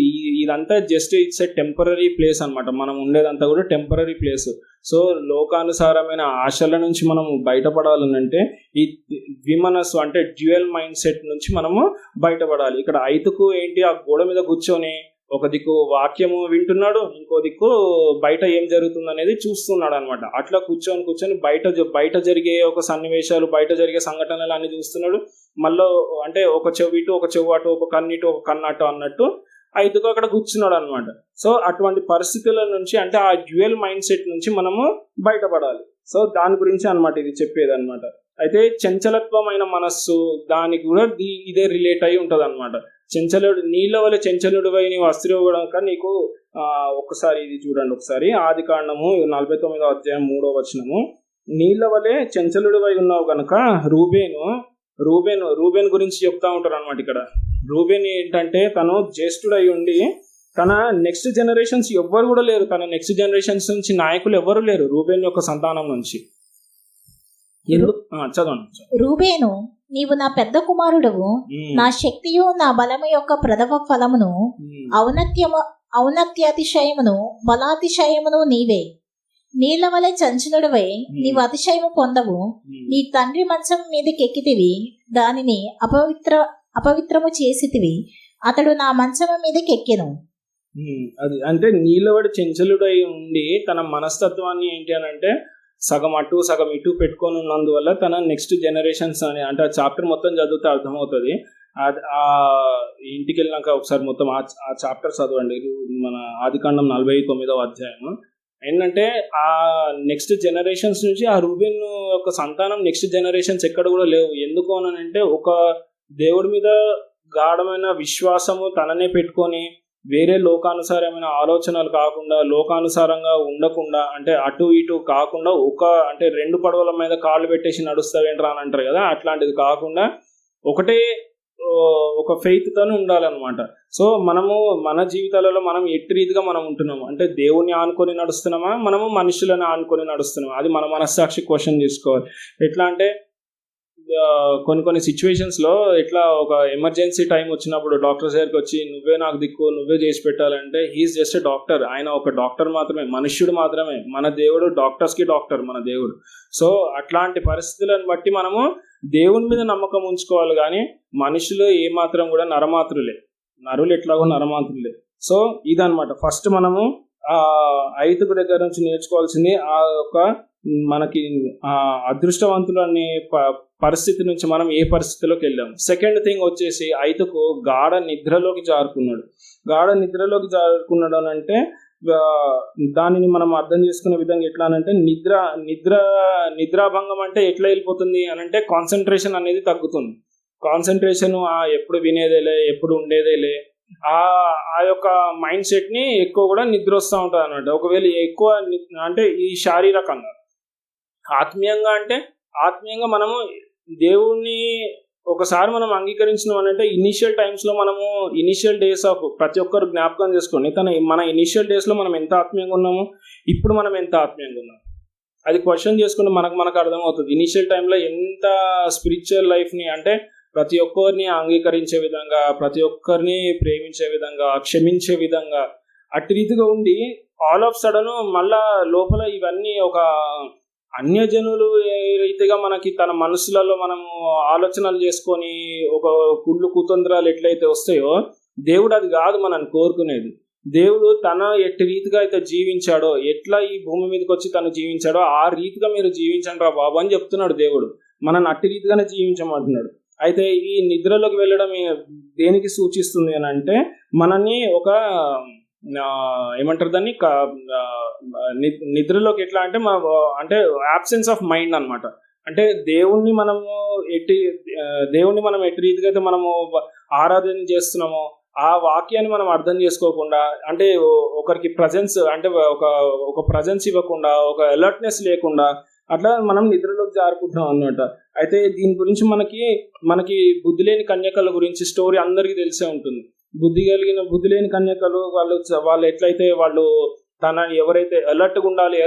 ఇదంతా just it's a temporary place అనమాట. మనం ఉండేదంతా కూడా టెంపరీ ప్లేస్. సో లోకానుసారమైన ఆశల నుంచి మనము బయటపడాలనంటే ఈ ద్విమనస్సు అంటే డ్యూయల్ మైండ్ సెట్ నుంచి మనము బయటపడాలి. ఇక్కడ ఐతుకు ఏంటి, ఆ గోడ మీద కూర్చొని ఒక దిక్కు వాక్యము వింటున్నాడు, ఇంకో దిక్కు బయట ఏం జరుగుతుంది అనేది చూస్తున్నాడు అనమాట. అట్లా కూర్చొని బయట జరిగే ఒక సన్నివేశాలు, బయట జరిగే సంఘటనలు అన్ని చూస్తున్నాడు. మళ్ళీ అంటే ఒక చెవి ఇటు, ఒక చెవు అటు, ఒక కన్నిటు, ఒక కన్నటు అన్నట్టు ఐదుకు అక్కడ కూర్చున్నాడు అనమాట. సో అటువంటి పరిస్థితుల నుంచి అంటే ఆ డ్యూయల్ మైండ్ సెట్ నుంచి మనము బయటపడాలి. సో దాని గురించి అనమాట ఇది చెప్పేది అనమాట. అయితే చంచలత్వమైన మనస్సు దానికి కూడా ఇదే రిలేట్ అయి ఉంటుంది అనమాట. నీళ్ళ వల్ల చంచలుడు వై నీవు అస్థిరవ్వడం నీకు ఒకసారి ఇది చూడండి. ఒకసారి ఆదికాండము 49వ అధ్యాయం 3వ వచనము. నీళ్ళ వలె చంచలుడు వై ఉన్నావు కనుక రూబేన్ గురించి చెప్తా ఉంటారు అనమాట. ఇక్కడ రూబేన్ ఏంటంటే తను జ్యేష్ఠుడై ఉండి తన నెక్స్ట్ జనరేషన్స్ ఎవ్వరు కూడా లేరు. తన నెక్స్ట్ జనరేషన్స్ నుంచి నాయకులు ఎవ్వరు లేరు రూబేన్ యొక్క సంతానం నుంచి. చదవండి. రూబేను, నీవు నా పెద్ద కుమారుడవు, నా శక్తియు నా బలము యొక్క ప్రథమ ఫలమును, ఔన్నత్యాతిశయమును బలాతిశయమును నీవే. నీళ్ల వలె చంచలుడవై నీవు అతిశయము పొందవు. నీ తండ్రి మంచం మీదకెక్కితివి, దానిని అపవిత్రము చేసితివి, అతడు నా మంచము మీదకెక్కెను. అది అంటే నీళ్ళవడి చెంచలుడై ఉండి తన మనస్తత్వాన్ని ఏంటి అని అంటే సగం అటు సగం ఇటు పెట్టుకొని ఉన్నందువల్ల తన నెక్స్ట్ జనరేషన్స్ అని అంటే ఆ చాప్టర్ మొత్తం చదివితే అర్థమవుతుంది. ఆ ఇంటికి వెళ్ళినాక ఒకసారి మొత్తం ఆ చాప్టర్ చదవండి. మన ఆదికాండం 49వ అధ్యాయం. ఏంటంటే ఆ నెక్స్ట్ జనరేషన్స్ నుంచి ఆ రూబేన్ యొక్క సంతానం నెక్స్ట్ జనరేషన్స్ ఎక్కడ కూడా లేవు. ఎందుకు అని అంటే ఒక దేవుడి మీద గాఢమైన విశ్వాసము తననే పెట్టుకొని వేరే లోకానుసారమైన ఆలోచనలు కాకుండా, లోకానుసారంగా ఉండకుండా, అంటే అటు ఇటు కాకుండా అంటే 2 పడవల మీద కాళ్ళు పెట్టేసి నడుస్తావేంట్రా అని అంటారు కదా, అట్లాంటిది కాకుండా ఒకటే ఒక ఫెయిత్తోనే ఉండాలన్నమాట. సో మనము మన జీవితాలలో మనం ఎట్టి రీతిగా మనం ఉంటున్నాము అంటే దేవుని ఆనుకొని నడుస్తున్నామా, మనము మనుషులను ఆనుకొని నడుస్తున్నామా, అది మన మనస్సాక్షి క్వశ్చన్ చేసుకోవాలి. ఎట్లా అంటే కొన్ని సిచ్యువేషన్స్లో ఎట్లా ఒక ఎమర్జెన్సీ టైం వచ్చినప్పుడు డాక్టర్ దగ్గరికి వచ్చి నువ్వే నాకు దిక్కు, నువ్వే చేసి పెట్టాలంటే హీఈస్ జస్ట్ ఎ డాక్టర్. ఆయన ఒక డాక్టర్ మాత్రమే, మనుష్యుడు మాత్రమే. మన దేవుడు డాక్టర్స్కి డాక్టర్ మన దేవుడు. సో అట్లాంటి పరిస్థితులను బట్టి మనము దేవుని మీద నమ్మకం ఉంచుకోవాలి. కానీ మనుషులు ఏమాత్రం కూడా నరులు ఎట్లాగో నరమాత్రులే. సో ఇదనమాట ఫస్ట్ మనము ఆ ఐదుగు దగ్గర నుంచి నేర్చుకోవాల్సింది. ఆ యొక్క మనకి అదృష్టవంతులు అనే పరిస్థితి నుంచి మనం ఏ పరిస్థితిలోకి వెళ్ళాము. సెకండ్ థింగ్ వచ్చేసి ఐదుకు గాఢ నిద్రలోకి జారుకున్నాడు అని అంటే దానిని మనం అర్థం చేసుకునే విధంగా ఎట్లా అనంటే నిద్రాభంగం అంటే ఎట్లా వెళ్ళిపోతుంది అని అంటే కాన్సన్ట్రేషన్ అనేది తగ్గుతుంది. కాన్సన్ట్రేషన్ ఎప్పుడు వినేదేలే, ఎప్పుడు ఉండేదేలే, ఆ యొక్క మైండ్ సెట్ ని ఎక్కువ కూడా నిద్ర వస్తూ ఉంటుంది అన్నమాట. ఒకవేళ ఎక్కువ అంటే ఈ శారీరకంగా, ఆత్మీయంగా మనము దేవుణ్ణి ఒకసారి మనం అంగీకరించినాం అంటే ఇనిషియల్ డేస్ ఆఫ్ ప్రతి ఒక్కరు జ్ఞాపకం చేసుకోండి. మన ఇనిషియల్ డేస్ లో మనం ఎంత ఆత్మీయంగా ఉన్నాము, ఇప్పుడు మనం ఎంత ఆత్మీయంగా ఉన్నాము, అది క్వశ్చన్ చేసుకుంటే మనకు అర్థమవుతుంది. ఇనిషియల్ టైంలో ఎంత స్పిరిచువల్ లైఫ్ని అంటే ప్రతి ఒక్కరిని అంగీకరించే విధంగా, ప్రతి ఒక్కరిని ప్రేమించే విధంగా, క్షమించే విధంగా అట్టి రీతిగా ఉండి ఆల్ ఆఫ్ సడన్ మళ్ళా లోపల ఇవన్నీ ఒక అన్యజనులు ఏ రీతిగా మనకి తన మనసులలో మనము ఆలోచనలు చేసుకొని ఒక కుళ్ళు కుతంత్రాలు ఎట్లయితే వస్తాయో, దేవుడు అది కాదు మనల్ని కోరుకునేది. దేవుడు తన ఎట్టి రీతిగా అయితే జీవించాడో, ఎట్లా ఈ భూమి మీదకి వచ్చి తను జీవించాడో ఆ రీతిగా మీరు జీవించండి రా బాబు అని చెప్తున్నాడు దేవుడు. మనల్ని అట్టి రీతిగానే జీవించమంటున్నాడు. అయితే ఈ నిద్రలోకి వెళ్ళడం దేనికి సూచిస్తుంది అని అంటే మనల్ని ఒక ఏమంటారు దాన్ని, నిద్రలోకి ఎట్లా అంటే అంటే యాబ్సెన్స్ ఆఫ్ మైండ్ అనమాట. అంటే దేవుణ్ణి మనం ఎట్టి రీతిగా అయితే మనము ఆరాధన చేస్తున్నామో ఆ వాక్యాన్ని మనం అర్థం చేసుకోకుండా, అంటే ఒకరికి ప్రజెన్స్, అంటే ఒక ప్రజెన్స్ ఇవ్వకుండా, ఒక అలర్ట్నెస్ లేకుండా అట్లా మనం నిద్రలోకి జారుకుంటున్నాం అన్నమాట. అయితే దీని గురించి మనకి బుద్ధి లేని కన్యకల గురించి స్టోరీ అందరికీ తెలిసే ఉంటుంది. బుద్ధి లేని కన్యకలు వాళ్ళు ఎట్లయితే వాళ్ళు ఎవరైతే అలర్ట్గా ఉండాలి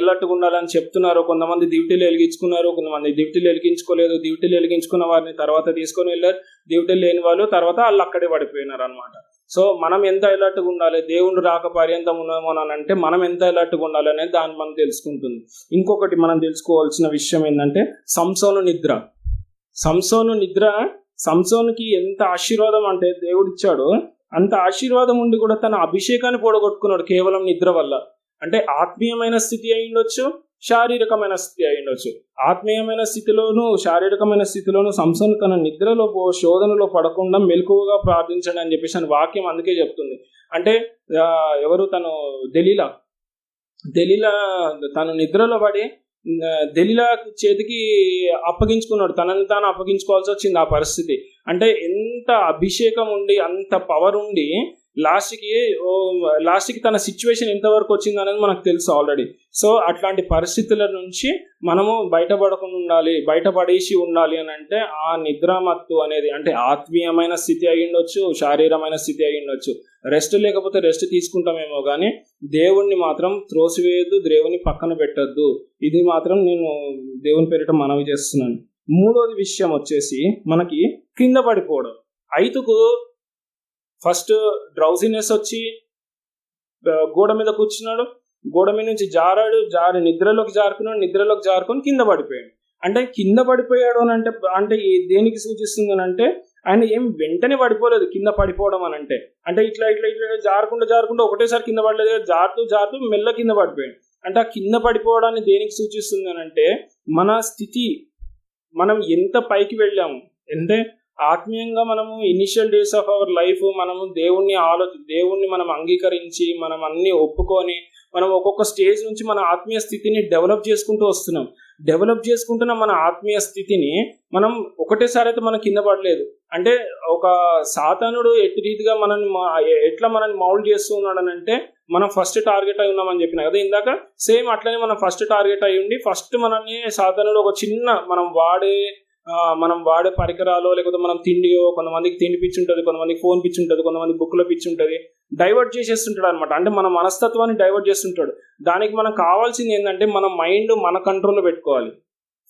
అని చెప్తున్నారో, కొంతమంది దివిటీలు వెలిగించుకున్నారు, కొంతమంది దివిటీలు వెలిగించుకోలేదు. దివిటీలు వెలిగించుకున్న వారిని తర్వాత తీసుకొని వెళ్ళారు. దివిటీలు లేని వాళ్ళు తర్వాత వాళ్ళు అక్కడే పడిపోయినారు అనమాట. సో మనం ఎంత అలర్ట్గా ఉండాలి, దేవుడు రాక పర్యంతం ఉన్నామో అని అంటే మనం ఎంత అలర్ట్గా ఉండాలి అనేది దాన్ని మనం తెలుసుకుంటుంది. ఇంకొకటి మనం తెలుసుకోవాల్సిన విషయం ఏంటంటే సంసోను నిద్ర. సంసోనుకి ఎంత ఆశీర్వాదం అంటే దేవుడు ఇచ్చాడు, అంత ఆశీర్వాదం ఉండి కూడా తన అభిషేకాన్ని పొడగొట్టుకున్నాడు కేవలం నిద్ర వల్ల. అంటే ఆత్మీయమైన స్థితి అయి ఉండొచ్చు, శారీరకమైన స్థితి అయి ఉండొచ్చు. ఆత్మీయమైన స్థితిలోను శారీరకమైన స్థితిలోను సంసోను తన నిద్రలో శోధనలో పడకుండా మెలకువగా ప్రార్థించండి అని చెప్పేసి వాక్యం అందుకే చెప్తుంది. అంటే ఎవరు తను దెలీలా తను నిద్రలో పడి దెలీలా చేతికి అప్పగించుకున్నాడు, తనని తాను అప్పగించుకోవాల్సి వచ్చింది ఆ పరిస్థితి. అంటే ఎంత అభిషేకం ఉండి అంత పవర్ ఉండి లాస్ట్కి తన సిచ్యువేషన్ ఎంతవరకు వచ్చింది అనేది మనకు తెలుసు ఆల్రెడీ. సో అట్లాంటి పరిస్థితుల నుంచి మనము బయటపడేసి ఉండాలి అని అంటే ఆ నిద్రామత్తు అనేది అంటే ఆత్మీయమైన స్థితి అయి ఉండొచ్చు, శారీరమైన స్థితి అయి ఉండొచ్చు. రెస్ట్ లేకపోతే రెస్ట్ తీసుకుంటామేమో కానీ దేవుణ్ణి మాత్రం త్రోసివేయద్దు, దేవుని పక్కన పెట్టద్దు. ఇది మాత్రం నేను దేవుని పేరిట మనవి చేస్తున్నాను. మూడోది విషయం వచ్చేసి మనకి కింద పడిపోవడం. ఐతుకు ఫస్ట్ డ్రౌజినెస్ వచ్చి గోడ మీద కూర్చున్నాడు, గోడ మీద నుంచి నిద్రలోకి జారుకొని కింద పడిపోయాడు. అంటే కింద పడిపోయాడు అని అంటే దేనికి సూచిస్తుంది అని అంటే ఆయన ఏం వెంటనే పడిపోలేదు కింద పడిపోవడం అని అంటే ఇట్లా జారుకుంటూ ఒకటేసారి కింద పడలేదు, జారుతూ మెల్ల కింద పడిపోయాడు. అంటే ఆ కింద పడిపోవడాన్ని దేనికి సూచిస్తుంది అని అంటే మన స్థితి, మనం ఎంత పైకి వెళ్ళాము అంటే ఆత్మీయంగా మనము initial days of our life మనము దేవుణ్ణి మనం అంగీకరించి మనం అన్ని ఒప్పుకొని మనం ఒక్కొక్క స్టేజ్ నుంచి మన ఆత్మీయ స్థితిని డెవలప్ చేసుకుంటున్న మన ఆత్మీయ స్థితిని మనం ఒకటేసారి అయితే మనం కింద పడలేదు. అంటే ఒక సాతానుడు రీతిగా ఎట్లా మనల్ని మౌల్డ్ చేస్తూ ఉన్నాడు అని అంటే మనం ఫస్ట్ టార్గెట్ అయి ఉన్నామని చెప్పిన కదా ఇందాక. సేమ్ అట్లనే మనం ఫస్ట్ టార్గెట్ అయి ఉండి ఫస్ట్ మనల్ని సాతానుడు ఒక చిన్న మనం వాడే పరికరాలు లేకపోతే మనం తిండియో, కొంతమందికి తిండి పిచ్చి ఉంటుంది, కొంతమందికి ఫోన్ పిచ్చి ఉంటుంది, కొంతమంది బుక్లో పిచ్చి ఉంటుంది, డైవర్ట్ చేసేస్తుంటాడు అనమాట. అంటే మన మనస్తత్వాన్ని డైవర్ట్ చేస్తుంటాడు. దానికి మనకు కావాల్సింది ఏంటంటే మన మైండ్ మన కంట్రోల్లో పెట్టుకోవాలి.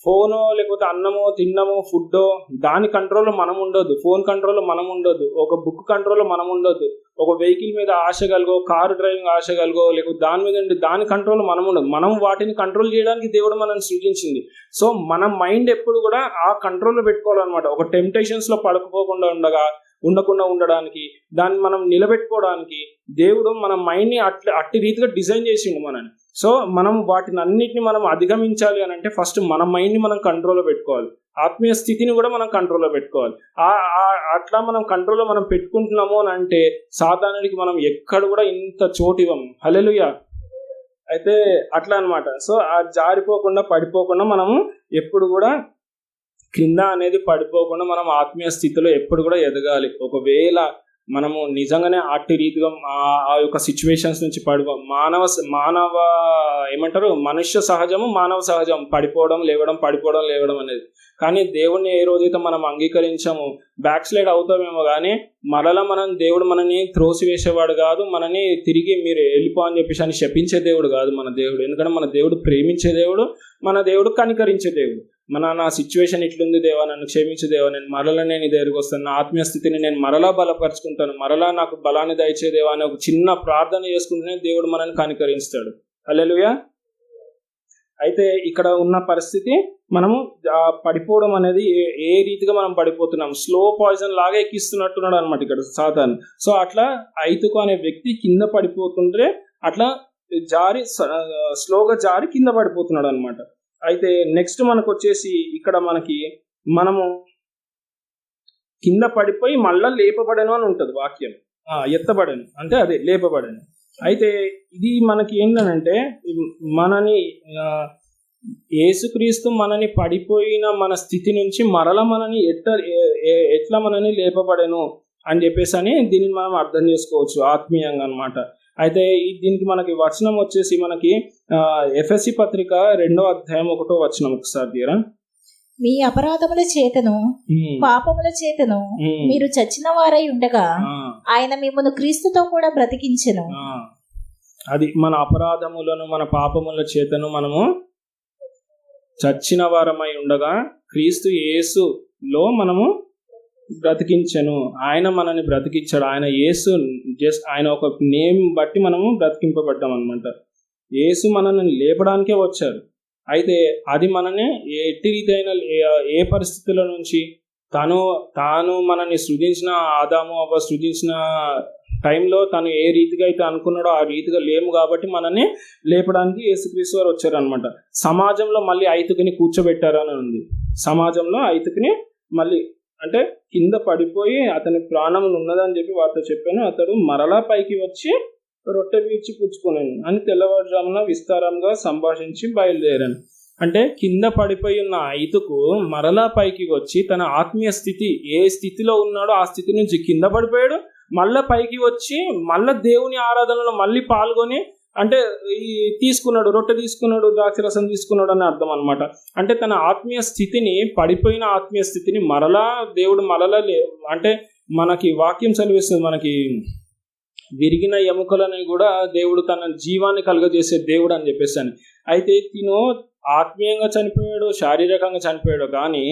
ఫోనో లేకపోతే అన్నమో తిన్నమో ఫుడ్డో దాని కంట్రోల్లో మనం ఉండొద్దు, ఫోన్ కంట్రోల్లో మనం ఉండొద్దు, ఒక బుక్ కంట్రోల్లో మనం ఉండొద్దు, ఒక వెహికల్ మీద ఆశ కలుగో, కారు డ్రైవింగ్ ఆశ కలుగో, లేకపోతే దాని మీద దాని కంట్రోల్లో మనం ఉండదు. మనం వాటిని కంట్రోల్ చేయడానికి దేవుడు మనల్ని సృజించింది. సో మన మైండ్ ఎప్పుడు కూడా ఆ కంట్రోల్లో పెట్టుకోవాలన్నమాట. ఒక టెంప్టేషన్స్లో పడకపోకుండా ఉండకుండా ఉండడానికి, దాన్ని మనం నిలబెట్టుకోవడానికి దేవుడు మన మైండ్ని అట్టి రీతిగా డిజైన్ చేసిండు మనని. సో మనం వాటిని అన్నిటిని మనం అధిగమించాలి అని అంటే ఫస్ట్ మన మైండ్ని మనం కంట్రోల్లో పెట్టుకోవాలి, ఆత్మీయ స్థితిని కూడా మనం కంట్రోల్లో పెట్టుకోవాలి. అట్లా మనం కంట్రోల్లో మనం పెట్టుకుంటున్నాము అని అంటే సాతానుడికి మనం ఎక్కడ కూడా ఇంత చోటు ఇవ్వము. హల్లెలూయా. అయితే అట్లా అనమాట. సో ఆ జారిపోకుండా పడిపోకుండా మనము ఎప్పుడు కూడా కింద అనేది పడిపోకుండా మనం ఆత్మీయ స్థితిలో ఎప్పుడు కూడా ఎదగాలి. ఒకవేళ మనము నిజంగానే అట్టి రీతిగా ఆ యొక్క సిచ్యువేషన్స్ నుంచి మానవ ఏమంటారు మనుష్య సహజము, మానవ సహజం పడిపోవడం లేవడం అనేది. కానీ దేవుణ్ణి ఏ రోజైతే మనం అంగీకరించామో బ్యాక్ స్లైడ్ అవుతామేమో కానీ మరలా దేవుడు మనని త్రోసివేసేవాడు కాదు, మనని తిరిగి మీరు వెళ్ళిపో అని చెప్పేసి అని శపించే దేవుడు కాదు మన దేవుడు. ఎందుకంటే మన దేవుడు ప్రేమించే దేవుడు, మన దేవుడు కనికరించే దేవుడు. నా సిచ్యువేషన్ ఇట్లుంది దేవా, నన్ను క్షమించు దేవా, నేను దగ్గరికి వస్తాను, నా ఆత్మీయ స్థితిని నేను మరలా బలపరుచుకుంటాను, మరలా నాకు బలాన్ని దయచే దేవా అని ఒక చిన్న ప్రార్థన చేసుకుంటేనే దేవుడు మనల్ని కనికరిస్తాడు. హల్లెలూయా. అయితే ఇక్కడ ఉన్న పరిస్థితి మనము పడిపోవడం అనేది ఏ రీతిగా మనం పడిపోతున్నాం, స్లో పాయిజన్ లాగా ఎక్కిస్తున్నట్టున్నాడు అనమాట ఇక్కడ సాతాను. సో అట్లా ఐతుకు అనే వ్యక్తి కింద పడిపోతుంటే అట్లా స్లోగా జారి కింద పడిపోతున్నాడు అనమాట. అయితే నెక్స్ట్ మనకు వచ్చేసి ఇక్కడ మనము కింద పడిపోయి మళ్ళా లేపబడను అని ఉంటుంది వాక్యం. ఎత్తబడను అంటే అదే లేపబడను. అయితే ఇది మనకి ఏంటంటే యేసుక్రీస్తు మనని పడిపోయిన మన స్థితి నుంచి మరల మనని ఎట్లా మనని లేపబడను, అని చెప్పేసి అని దీనిని మనం అర్థం చేసుకోవచ్చు ఆత్మీయంగా అనమాట. అయితే దీనికి మనకి వచనం వచ్చేసి మనకి ఎఫెసీ పత్రిక 2వ అధ్యాయం 1వ వచనం ఒకసారి తీరా. మీ అపరాధముల చేతను పాపముల చేతను మీరు చచ్చిన వారై ఉండగా ఆయన మిమ్మల్ని క్రీస్తుతో కూడా బ్రతికించెను. అది మన అపరాధములను మన పాపముల చేతను మనము చచ్చిన వారమై ఉండగా క్రీస్తు యేసులో మనము బ్రతికించెను. ఆయన మనల్ని బ్రతికించాడు. ఆయన యేసు జస్ట్ ఆయన ఒక నేమ్ బట్టి మనము బ్రతికింపబడ్డాం అనమాట. యేసు మనల్ని లేపడానికే వచ్చారు. అయితే అది మనని ఎట్టి రీతైన ఏ పరిస్థితుల నుంచి తాను మనల్ని సృజించిన ఆదాము అవ్వ సృజించిన టైంలో తను ఏ రీతిగా అయితే అనుకున్నాడో ఆ రీతిగా లేము కాబట్టి మనల్ని లేపడానికి యేసుక్రీస్తు వారు వచ్చారనమాట. సమాజంలో మళ్ళీ ఐతుకుని కూర్చోబెట్టారని ఉంది. సమాజంలో ఐతుకుని మళ్ళీ అంటే కింద పడిపోయి అతని ప్రాణం ఉన్నదని చెప్పి వారితో చెప్పాను. అతడు మరలా పైకి వచ్చి రొట్టె వీర్చి పుచ్చుకున్నాను అని తెల్లవారుజామున విస్తారంగా సంభాషించి బయలుదేరాను. అంటే కింద పడిపోయి ఉన్న ఐతుకు మరలా పైకి వచ్చి తన ఆత్మీయ స్థితి ఏ స్థితిలో ఉన్నాడో ఆ స్థితి నుంచి కింద పడిపోయాడు, మళ్ళీ పైకి వచ్చి మళ్ళీ దేవుని ఆరాధనలో మళ్ళీ పాల్గొని అంటే తీసుకున్నాడు, రొట్టె తీసుకున్నాడు, ద్రాక్షరసం తీసుకున్నాడు అని అర్థం అనమాట. అంటే తన ఆత్మీయ స్థితిని పడిపోయిన ఆత్మీయ స్థితిని మరలా దేవుడు అంటే మనకి వాక్యం చదివిస్తుంది, మనకి విరిగిన ఎముకలని కూడా దేవుడు తన జీవాన్ని కలుగజేసే దేవుడు అని చెప్పేసాను. అయితే తిను ఆత్మీయంగా చనిపోయాడు, శారీరకంగా చనిపోయాడు, కానీ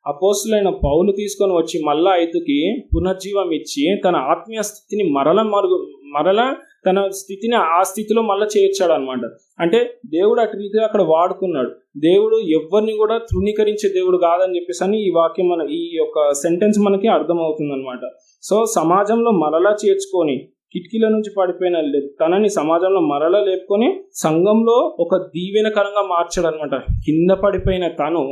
అపోస్తులైన పౌలు తీసుకొని వచ్చి మళ్ళా ఐతుకి పునర్జీవం ఇచ్చి తన ఆత్మీయ స్థితిని మరలా తన స్థితిని ఆ స్థితిలో మళ్ళీ చేర్చాడు అనమాట. అంటే దేవుడు అటు రీతిగా అక్కడ వాడుకున్నాడు. దేవుడు ఎవరిని కూడా తృణీకరించే దేవుడు కాదని చెప్పేసి అని ఈ వాక్యం ఈ యొక్క సెంటెన్స్ మనకి అర్థమవుతుంది అనమాట. సో సమాజంలో మరలా చేర్చుకొని కిటికీల నుంచి పడిపోయిన తనని సమాజంలో మరలా లేపుకొని సంఘంలో ఒక దీవెనకరంగా మార్చాడు అనమాట. కింద పడిపోయిన తను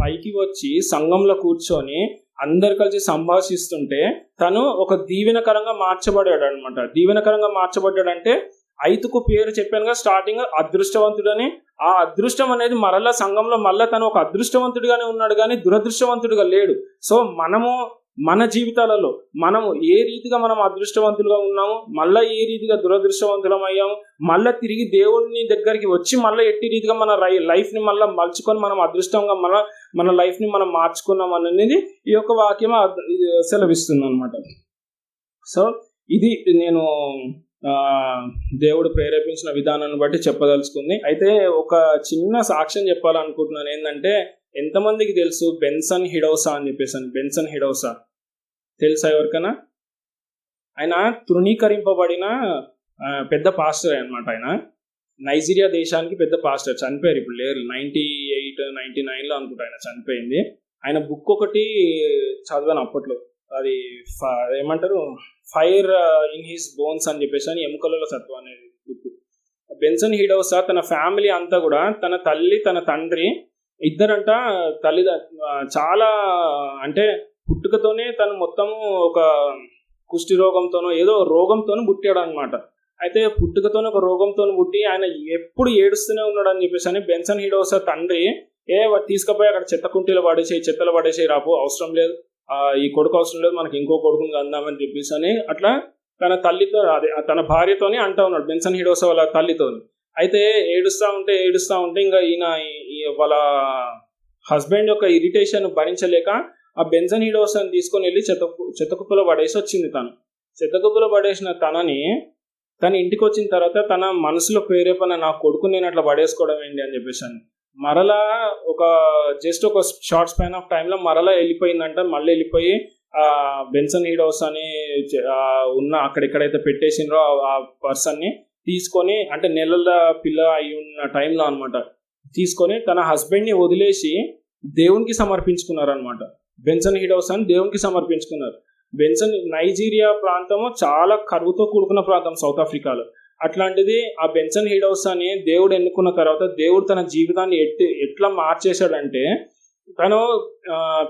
పైకి వచ్చి సంఘంలో కూర్చొని అందరు కలిసి సంభాషిస్తుంటే తను ఒక దీవెనకరంగా మార్చబడ్డాడు అనమాట. దీవెనకరంగా మార్చబడ్డాడంటే ఐతుకు పేరు చెప్పానుగా స్టార్టింగ్ అదృష్టవంతుడని. ఆ అదృష్టం అనేది మరలా సంఘంలో మళ్ళీ తను ఒక అదృష్టవంతుడిగానే ఉన్నాడు కానీ దురదృష్టవంతుడిగా లేడు. సో మన జీవితాలలో మనము ఏ రీతిగా మనం అదృష్టవంతులుగా ఉన్నాము, మళ్ళీ ఏ రీతిగా దురదృష్టవంతులం అయ్యాము, మళ్ళీ తిరిగి దేవుని దగ్గరికి వచ్చి మళ్ళీ ఎట్టి రీతిగా మన లైఫ్ని మళ్ళీ మలుచుకొని మనం అదృష్టంగా మన లైఫ్ని మనం మార్చుకున్నాం అనేది ఈ యొక్క వాక్యం సెలవిస్తుంది అనమాట. సో ఇది నేను దేవుడు ప్రేరేపించిన విధానాన్ని బట్టి చెప్పదలుచుకుంది. అయితే ఒక చిన్న సాక్ష్యం చెప్పాలనుకుంటున్నాను. ఏంటంటే ఎంతమందికి తెలుసు బెన్సన్ హిడౌసా అని చెప్పేసి. బెన్సన్ హిడౌసా తెలుసా ఎవరికైనా? ఆయన తృణీకరింపబడిన పెద్ద పాస్టర్ అనమాట. ఆయన నైజీరియా దేశానికి పెద్ద పాస్టర్. చనిపోయారు, ఇప్పుడు లేరు. 98-99లో అనుకుంటా ఆయన చనిపోయింది. ఆయన బుక్ ఒకటి చదివాను అప్పట్లో, అది ఏమంటారు ఫైర్ ఇన్ హిస్ బోన్స్ అని చెప్పేసి అని, ఎముకలలో సత్వం అనేది బుక్. బెన్సన్ హిడౌసా తన ఫ్యామిలీ అంతా కూడా తన తల్లి తన తండ్రి ఇద్దరంట చాలా అంటే పుట్టుకతోనే తను మొత్తము ఒక కుష్టి రోగంతోనో ఏదో రోగంతోనూ పుట్టాడు అనమాట. అయితే పుట్టుకతోనే ఒక రోగంతో పుట్టి ఆయన ఎప్పుడు ఏడుస్తూనే ఉన్నాడు అని చెప్పేసి అని బెన్సన్ హిడౌసా తండ్రి తీసుకుపోయి అక్కడ చెత్తలో పడేసేయి రాపు, అవసరం లేదు, ఈ కొడుకు అవసరం లేదు, మనకి ఇంకో కొడుకుని అందామని చెప్పేసి అని అట్లా తన తల్లితో తన భార్యతోనే అంటా ఉన్నాడు బెన్సన్ హిడౌసా వాళ్ళ తల్లితోని. అయితే ఏడుస్తూ ఉంటే ఇంకా ఈయన వాళ్ళ హస్బెండ్ యొక్క ఇరిటేషన్ భరించలేక ఆ బెన్సన్ హిడౌసాని తీసుకొని వెళ్ళి చెత్తకుప్పలో పడేసి వచ్చింది. చెత్తకుప్పలో పడేసిన తన ఇంటికి వచ్చిన తర్వాత తన మనసులో ప్రేరేపణ, నా కొడుకు నేను అట్లా పడేసుకోవడం ఏంటి అని చెప్పేసి అని మరలా ఒక షార్ట్ స్పాన్ ఆఫ్ టైంలో మరలా వెళ్ళిపోయిందంట. మళ్ళీ వెళ్ళిపోయి బెన్సన్ హిడౌసాని ఉన్న అక్కడెక్కడైతే పెట్టేసినరో ఆ పర్సన్ని తీసుకొని, అంటే నెలల పిల్ల అయి ఉన్న టైంలో అనమాట, తీసుకొని తన హస్బెండ్ని వదిలేసి దేవునికి సమర్పించుకున్నారనమాట. బెన్సన్ హిడౌసాని దేవునికి సమర్పించుకున్నారు. నైజీరియా ప్రాంతము చాలా కరువుతో కూడుకున్న ప్రాంతం సౌత్ ఆఫ్రికాలో. అట్లాంటిది ఆ బెన్సన్ హిడౌసాని దేవుడు ఎన్నుకున్న తర్వాత దేవుడు తన జీవితాన్ని ఎట్లా మార్చేశాడంటే, తను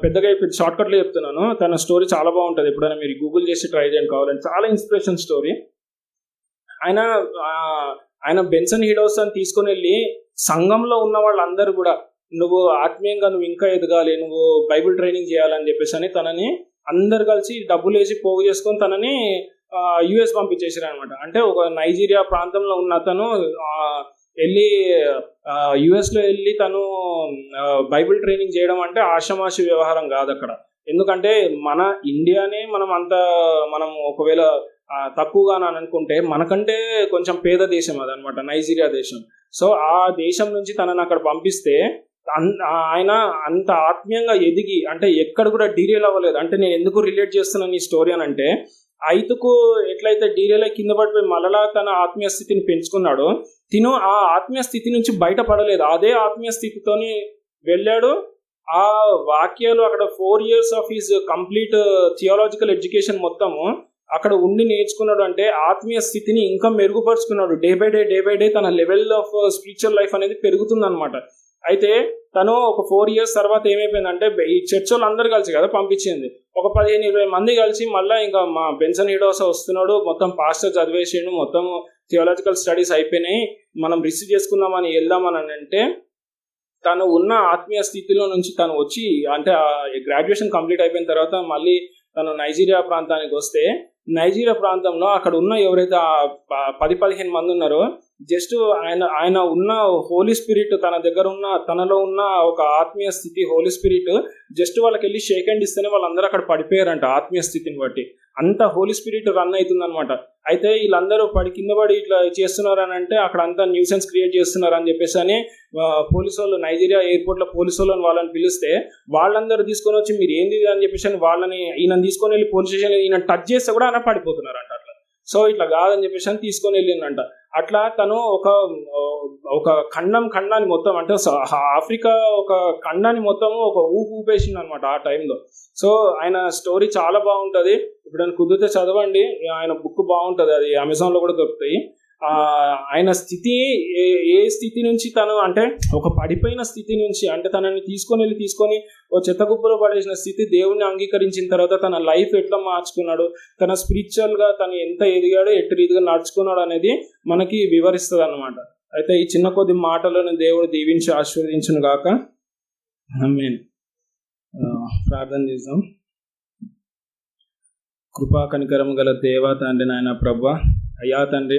పెద్దగా షార్ట్ కట్లో చెప్తున్నాను, తన స్టోరీ చాలా బాగుంటుంది, ఎప్పుడైనా మీరు గూగుల్ చేసి ట్రై చేయండి కావాలని. చాలా ఇన్స్పిరేషన్ స్టోరీ. ఆయన బెన్సన్ హిడౌసాని తీసుకుని వెళ్ళి సంఘంలో ఉన్న వాళ్ళందరూ కూడా నువ్వు ఆత్మీయంగా నువ్వు ఇంకా ఎదగాలి, నువ్వు బైబిల్ ట్రైనింగ్ చేయాలని చెప్పేసి అని తనని అందరు కలిసి డబ్బులు వేసి పోగు చేసుకొని తనని యుఎస్ పంపించేసారు అనమాట. అంటే ఒక నైజీరియా ప్రాంతంలో ఉన్న అతను వెళ్ళి యుఎస్లో వెళ్ళి తను బైబిల్ ట్రైనింగ్ చేయడం అంటే ఆషామాషి వ్యవహారం కాదు అక్కడ. ఎందుకంటే మన ఇండియానే మనం ఒకవేళ తక్కువగా అని అనుకుంటే మనకంటే కొంచెం పేద దేశం అదనమాట నైజీరియా దేశం. సో ఆ దేశం నుంచి తనని అక్కడ పంపిస్తే ఆయన అంత ఆత్మీయంగా ఎదిగి, అంటే ఎక్కడ కూడా డీరేల్ అవ్వలేదు. అంటే నేను ఎందుకు రిలేట్ చేస్తున్నాను ఈ స్టోరీ అని అంటే, ఐతుకు ఎట్లయితే డీరేల్ కింద పడిపోయి మళ్ళా తన ఆత్మీయ స్థితిని పెంచుకున్నాడో, తిను ఆ ఆత్మీయ స్థితి నుంచి బయటపడలేదు. అదే ఆత్మీయ స్థితితోని వెళ్ళాడు. ఆ వాక్యాలు అక్కడ 4 years of his complete theological education మొత్తము అక్కడ ఉండి నేర్చుకున్నాడు. అంటే ఆత్మీయ స్థితిని ఇంకా మెరుగుపరుచుకున్నాడు. డే బై డే తన లెవెల్ ఆఫ్ స్పిరిచువల్ లైఫ్ అనేది పెరుగుతుందన్నమాట. అయితే తను ఒక 4 years తర్వాత ఏమైపోయిందంటే, ఈ చర్చ్ వాళ్ళు అందరు కలిసి కదా పంపించింది, ఒక 15-20 మంది కలిసి మళ్ళీ ఇంకా మా బెన్సన్ ఇడోసా వస్తున్నాడు, మొత్తం పాస్టర్ చదివేసిండు, మొత్తం థియాలజికల్ స్టడీస్ అయిపోయినాయి, మనం రిసీవ్ చేసుకుందామని వెళ్దామని అంటే, తను ఉన్న ఆత్మీయ స్థితిలో నుంచి తను వచ్చి, అంటే గ్రాడ్యుయేషన్ కంప్లీట్ అయిపోయిన తర్వాత మళ్ళీ తను నైజీరియా ప్రాంతానికి వస్తే, నైజీరియా ప్రాంతంలో అక్కడ ఉన్న ఎవరైతే 10-15 మంది ఉన్నారో, జస్ట్ ఆయన ఉన్న హోలీ స్పిరిట్ తన దగ్గర ఉన్న, తనలో ఉన్న ఒక ఆత్మీయ స్థితి, హోలీ స్పిరిట్ జస్ట్ వాళ్ళకి వెళ్ళి షేక్ హ్యాండ్ ఇస్తేనే వాళ్ళందరూ అక్కడ పడిపోయారంట ఆత్మీయ స్థితిని బట్టి. అంత హోలీ స్పిరిట్ రన్ అవుతుంది అనమాట. అయితే వీళ్ళందరూ కింద పడి ఇట్లా చేస్తున్నారు అని అంటే, అక్కడ అంతా న్యూసెన్స్ క్రియేట్ చేస్తున్నారు అని చెప్పేసి అని పోలీసు వాళ్ళు, నైజీరియా ఎయిర్పోర్ట్లో పోలీసు వాళ్ళని పిలిస్తే, వాళ్ళందరూ తీసుకొని వచ్చి మీరు ఏంది అని చెప్పేసి అని ఈయన తీసుకొని వెళ్ళి పోలీస్ స్టేషన్ ఈయన టచ్ చేస్తే కూడా ఆయన పడిపోతున్నారంట అట్లా. సో ఇట్లా కాదని చెప్పేసి అని తీసుకొని వెళ్ళిందంట. అట్లా తను ఒక ఖండాన్ని మొత్తం, అంటే ఆఫ్రికా ఒక ఖండాన్ని మొత్తము ఒక ఊపేసింది అనమాట ఆ టైంలో. సో ఆయన స్టోరీ చాలా బాగుంటుంది. ఇప్పుడు ఆయన కుదిరితే చదవండి, ఆయన బుక్ బాగుంటుంది, అది అమెజాన్లో కూడా దొరుకుతాయి. ఆయన స్థితి ఏ స్థితి నుంచి తను, అంటే ఒక పడిపోయిన స్థితి నుంచి, అంటే తనని తీసుకొని ఓ చెత్తగుప్పలో పడేసిన స్థితి, దేవుణ్ణి అంగీకరించిన తర్వాత తన లైఫ్ ఎట్లా మార్చుకున్నాడు, తన స్పిరిచువల్గా తను ఎంత ఎదిగాడో, ఎట్టి రీతిగా నడుచుకున్నాడు అనేది మనకి వివరిస్తుంది అన్నమాట. అయితే ఈ చిన్న కొద్ది మాటలను దేవుడు దీవించి ఆశీర్వదించును గాక. ఆమేన్. ప్రార్థన చేద్దాం. కృపా కనికరం గల దేవా తండ్రి, నాయన ప్రభా, అయ్యా తండ్రి,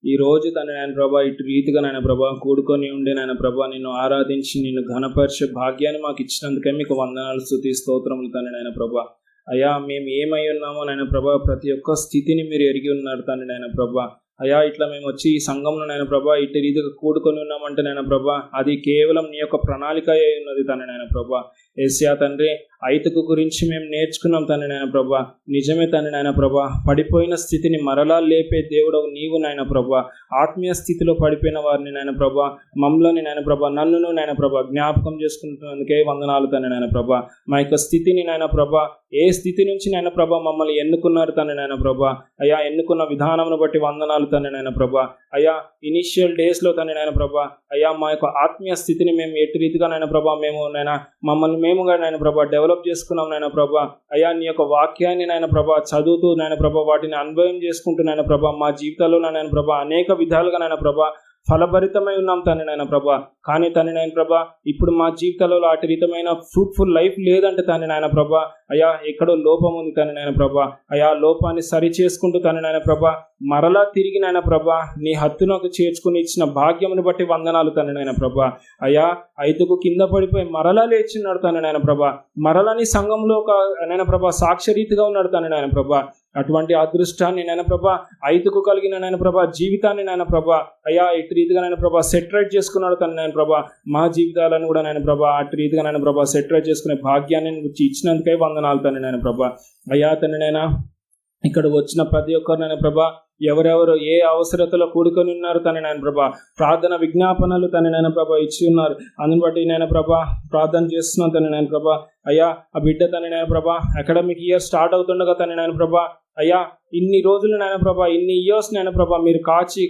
ఈ రోజు తండ్రి నాయన ప్రభా ఇటు రీతిగా నాయన ప్రభా కూడుకొని ఉండి నాయన ప్రభా నిన్ను ఆరాధించి నిన్ను ఘనపరిచే భాగ్యాన్ని మాకు ఇచ్చినందుకే మీకు వందనాలు, స్తుతి, స్తోత్రములు తండ్రి నాయన ప్రభా. అయ్యా మేము ఏమై ఉన్నామో నాయన ప్రభా ప్రతి ఒక్క స్థితిని మీరు ఎరిగి ఉన్నారు తండ్రి నాయన ప్రభా. అయ్యా ఇట్లా మేము వచ్చి ఈ సంఘంలో నాయన ప్రభా ఇటు రీతిగా కూడుకొని ఉన్నామంటే నాయన ప్రభా అది కేవలం నీ యొక్క ప్రణాళిక అయి ఉన్నది తండ్రి నాయన ప్రభా. యేసయ్యా తండ్రి, ఐతుకు గురించి మేము నేర్చుకున్నాం తండ్రి నాయన ప్రభా. నిజమే తండ్రి నాయన ప్రభా, పడిపోయిన స్థితిని మరలా లేపే దేవుడవు నీవు నాయన ప్రభా. ఆత్మీయ స్థితిలో పడిపోయిన వారిని నాయన ప్రభా, మమ్మల్ని నాయన ప్రభా, నన్నును నాయన ప్రభా జ్ఞాపకం చేసుకుంటున్నందుకే వందనాలు తండ్రి నాయన ప్రభా. మా యొక్క స్థితిని నాయన ప్రభా, ఏ స్థితి నుంచి నాయన ప్రభా మమ్మల్ని ఎన్నుకున్నారు తండ్రి నాయన ప్రభా. అయ్యా ఎన్నుకున్న విధానంను బట్టి వందనాలు తండ్రి నాయన ప్రభా. అయ్యా ఇనిషియల్ డేస్లో తండ్రి నాయన ప్రభా, అయ్యా మా యొక్క ఆత్మీయ స్థితిని మేము ఎట్టి రీతిగా నాయన ప్రభా మేము నాయన మమ్మల్ని మేముగా నాయన ప్రభా డెవలప్ చేసుకున్నాం నాయన ప్రభా. అయ్యా నీ యొక్క వాక్యాన్ని నాయన ప్రభా చదువుతూ నాయన ప్రభా వాటిని అనుభవం చేసుకుంటూ నాయన ప్రభా మా జీవితాల్లో నాయన ప్రభా అనేక విధాలుగా నాయన ప్రభా ఫలభరితమై ఉన్నాం తండ్రి నాయన ప్రభా. కానీ తండ్రి నాయన ప్రభా ఇప్పుడు మా జీవితాలలో అటు రీతమైన ఫ్రూట్ఫుల్ లైఫ్ లేదంటే తండ్రి నాయన ప్రభా అయ్యా ఎక్కడో లోపం ఉంది తండ్రి నాయన ప్రభా. అయ్యా లోపాన్ని సరి చేసుకుంటూ తండ్రి నాయన ప్రభా మరలా తిరిగి నాయన ప్రభా నీ హత్తునకు చేర్చుకుని ఇచ్చిన భాగ్యమును బట్టి వందనాలు తండ్రి నాయన ప్రభా. అయ్యా ఐదుకు కింద పడిపోయి మరలా లేచిన్నాడు తండ్రి నాయన ప్రభా. మరలా నీ సంఘంలో ఒక నాయన ప్రభా సాక్ష్యరీతిగా ఉన్నాడు తండ్రి నాయన ప్రభా. అటువంటి అదృష్టాన్ని నాయన ప్రభా ఐదుకు కలిగిన నాయన ప్రభా జీవితాన్ని నాయన ప్రభా అయ్యా ఇటు రీతిగా నాయన ప్రభా సెటరేట్ చేసుకున్నాడు తండ్రి నాయన ప్రభా. మా జీవితాలను కూడా నాయన ప్రభా అటు రీతిగా నాయన ప్రభా సెటరేట్ చేసుకునే భాగ్యాన్ని ఇచ్చినందుకే వందనాలు తండ్రి నాయన ప్రభా. అయ్యా తండ్రి నాయన ఇక్కడ వచ్చిన ప్రతి ఒక్కరు నాయన ప్రభా ఎవరెవరు ఏ అవసరతలో కూడుకొని ఉన్నారు తండ్రి నాయన ప్రభా ప్రార్థన విజ్ఞాపనలు తండ్రి నాయన ప్రభా ఇచ్చి ఉన్నారు. అందుని బట్టి నాయన ప్రభా ప్రార్థన చేస్తున్నాం తండ్రి నాయన ప్రభా. అయ్యా ఆ బిడ్డ తండ్రి నాయన ప్రభా అకాడమిక్ ఇయర్ స్టార్ట్ అవుతుండగా తండ్రి నాయన ప్రభా అయ్యా ఇన్ని రోజులు నాయన ప్రభా, ఇన్ని ఇయర్స్ నాయన ప్రభా మీరు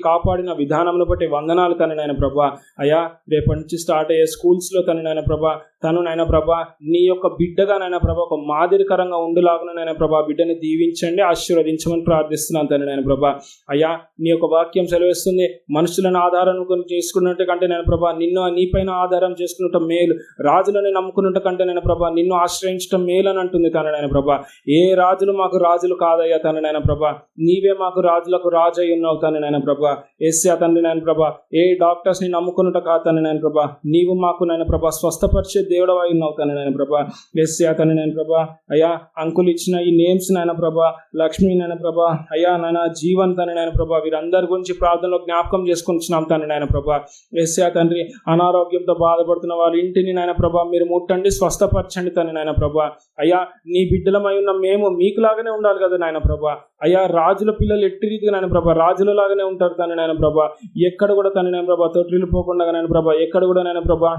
కాపాడిన విధానంను బట్టి వందనాలు తండ్రి నాయన ప్రభా. అయ్యా రేపటి నుంచి స్టార్ట్ అయ్యే స్కూల్స్లో తను నాయన ప్రభా, తను నాయన ప్రభా నీ యొక్క బిడ్డగా నాయన ప్రభా ఒక మాదిరికరంగా ఉండులాగున నాయన ప్రభా బిడ్డని దీవించండి, ఆశీర్వదించమని ప్రార్థిస్తున్నాను తండ్రి నాయన ప్రభా. అయ్యా నీ యొక్క వాక్యం సెలవిస్తుంది, మనుషులను ఆధారం చేసుకున్నట్టు కంటే నేను ప్రభా నీ పైన ఆధారం చేసుకున్నట్టు మేలు, రాజులని నమ్ముకున్నట్టు కంటే నేను ప్రభా నిన్ను ఆశ్రయించడం మేలు అని అంటుంది తండ్రి నాయన ప్రభా. ఏ రాజులు మాకు రాజులు కాదయ్యా తండ్రి నాయన ప్రభా, నీవే మాకు రాజులకు రాజు అయి ఉన్నావు తండ్రి నాయన ప్రభా. ఏస్యా తండ్రి నాయన ప్రభా, ఏ డాక్టర్స్ ని నమ్ముకున్నట్టు కాదు తండ్రి నాయన ప్రభా, నీవు మాకు నాయన ప్రభా స్వస్థపరిచే దేవుడు అయి ఉన్నావు తండ్రి నాయన ప్రభా. ఏస్యా తండ్రి నాయన ప్రభా, అయ్యా అంకులు ఇచ్చిన ఈ నేమ్స్ నాయన ప్రభా, లక్ష్మీ నాయన ప్రభా, అయ్యా నాయన జీవన్ తండ్రి నాయన ప్రభా, వీరందరి గురించి ప్రార్థనలో జ్ఞాపకం చేసుకుంటున్నాం తండ్రి నాయన ప్రభా. ఏస్యా తండ్రి, అనారోగ్యంతో బాధపడుతున్న వారి ఇంటిని నాయన ప్రభా మీరు ముట్టండి, స్వస్థపరచండి తండ్రి నాయన ప్రభా. అయ్యా నీ బిడ్డలమై ఉన్న మేము మీకులాగానే ఉండాలి కదా నాయన ప్రభా. అయ్యా రాజుల పిల్లలు ఎట్టి రీతిగా నాయన ప్రభా రాజుల లాగానే ఉంటారు తండ్రి నాయన ప్రభా. ఎక్కడ కూడా తండ్రి నాయన ప్రభా తొట్టిల్లు పోకుండా నాయన ప్రభా, ఎక్కడ కూడా నాయన ప్రభా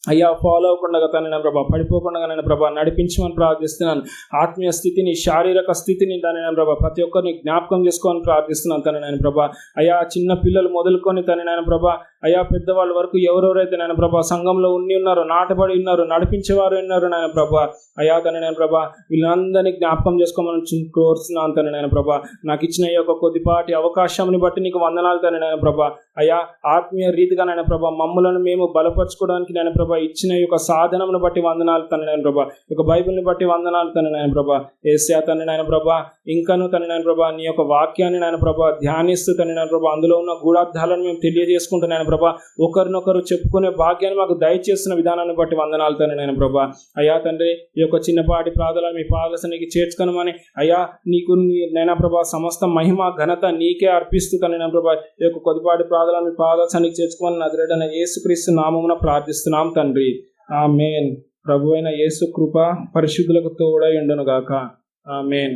అయ్యా ఫాలో అవ్వకుండా తను నేను ప్రభా, పడిపోకుండా నేను ప్రభా నడిపించమని ప్రార్థిస్తున్నాను. ఆత్మీయ స్థితిని, శారీరక స్థితిని తను నేను ప్రభా ప్రతి ఒక్కరిని జ్ఞాపకం చేసుకోమని ప్రార్థిస్తున్నాను తను నేను ప్రభా. అయ్యా చిన్న పిల్లలు మొదలుకొని తను నేను ప్రభా, అయ్యా పెద్దవాళ్ళ వరకు ఎవరెవరైతే నేను ప్రభా సంఘంలో ఉన్నారో, నాటబడి ఉన్నారు, నడిపించేవారు ఉన్నారు నాయన ప్రభా. అయ్యా తను నేను ప్రభా వీళ్ళందరినీ జ్ఞాపకం చేసుకోమని కోరుతున్నాను తను నేను ప్రభా. నాకు ఇచ్చిన ఈ యొక్క కొద్దిపాటి అవకాశాన్ని బట్టి నీకు వందనాలు తను నేను ప్రభా. అయ్యా ఆత్మీయ రీతిగా నేను ప్రభా మమ్మలను మేము బలపరచుకోవడానికి నేను ప్రభా ఇచ్చిన ఈ యొక్క సాధనమును బట్టి వందనాలు తండ్రి నాయన ప్రభా, ఈ యొక్క బైబిల్ని బట్టి వందనాలు తండ్రి నాయన ప్రభా. ఏస్యా తండ్రి నాయన ప్రభా, ఇంకను తండ్రి నాయన ప్రభా నీ యొక్క వాక్యాన్ని నాయన ప్రభా ధ్యానిస్తూ తండ్రి నాయన ప్రభా అందులో ఉన్న గూఢార్థాలను మేము తెలియజేసుకుంటున్నాను ప్రభా, ఒకరినొకరు చెప్పుకునే భాగ్యాన్ని మాకు దయచేస్తున్న విధానాన్ని బట్టి వందనాలు తండ్రి నాయన ప్రభా. అయ్యా తండ్రి ఈ యొక్క చిన్నపాటి ప్రార్థనలు మీ పాదసనికి చేర్చుకొనమని అయ్యా నీకు నైనా ప్రభా సమస్త మహిమ ఘనత నీకే అర్పిస్తూ తండ్రి నాయన ప్రభా ఈ యొక్క కొద్దిపాటి ప్రార్థనలు మీ పాదసనికి చేర్చుకోమని నజరేయుడైన యేసుక్రీస్తు నామమున ప్రార్థిస్తున్నాం తండ్రి, ఆమేన్. ప్రభువైన యేసు కృప పరిశుద్ధులకు తోడై ఉండును గాక, ఆమేన్.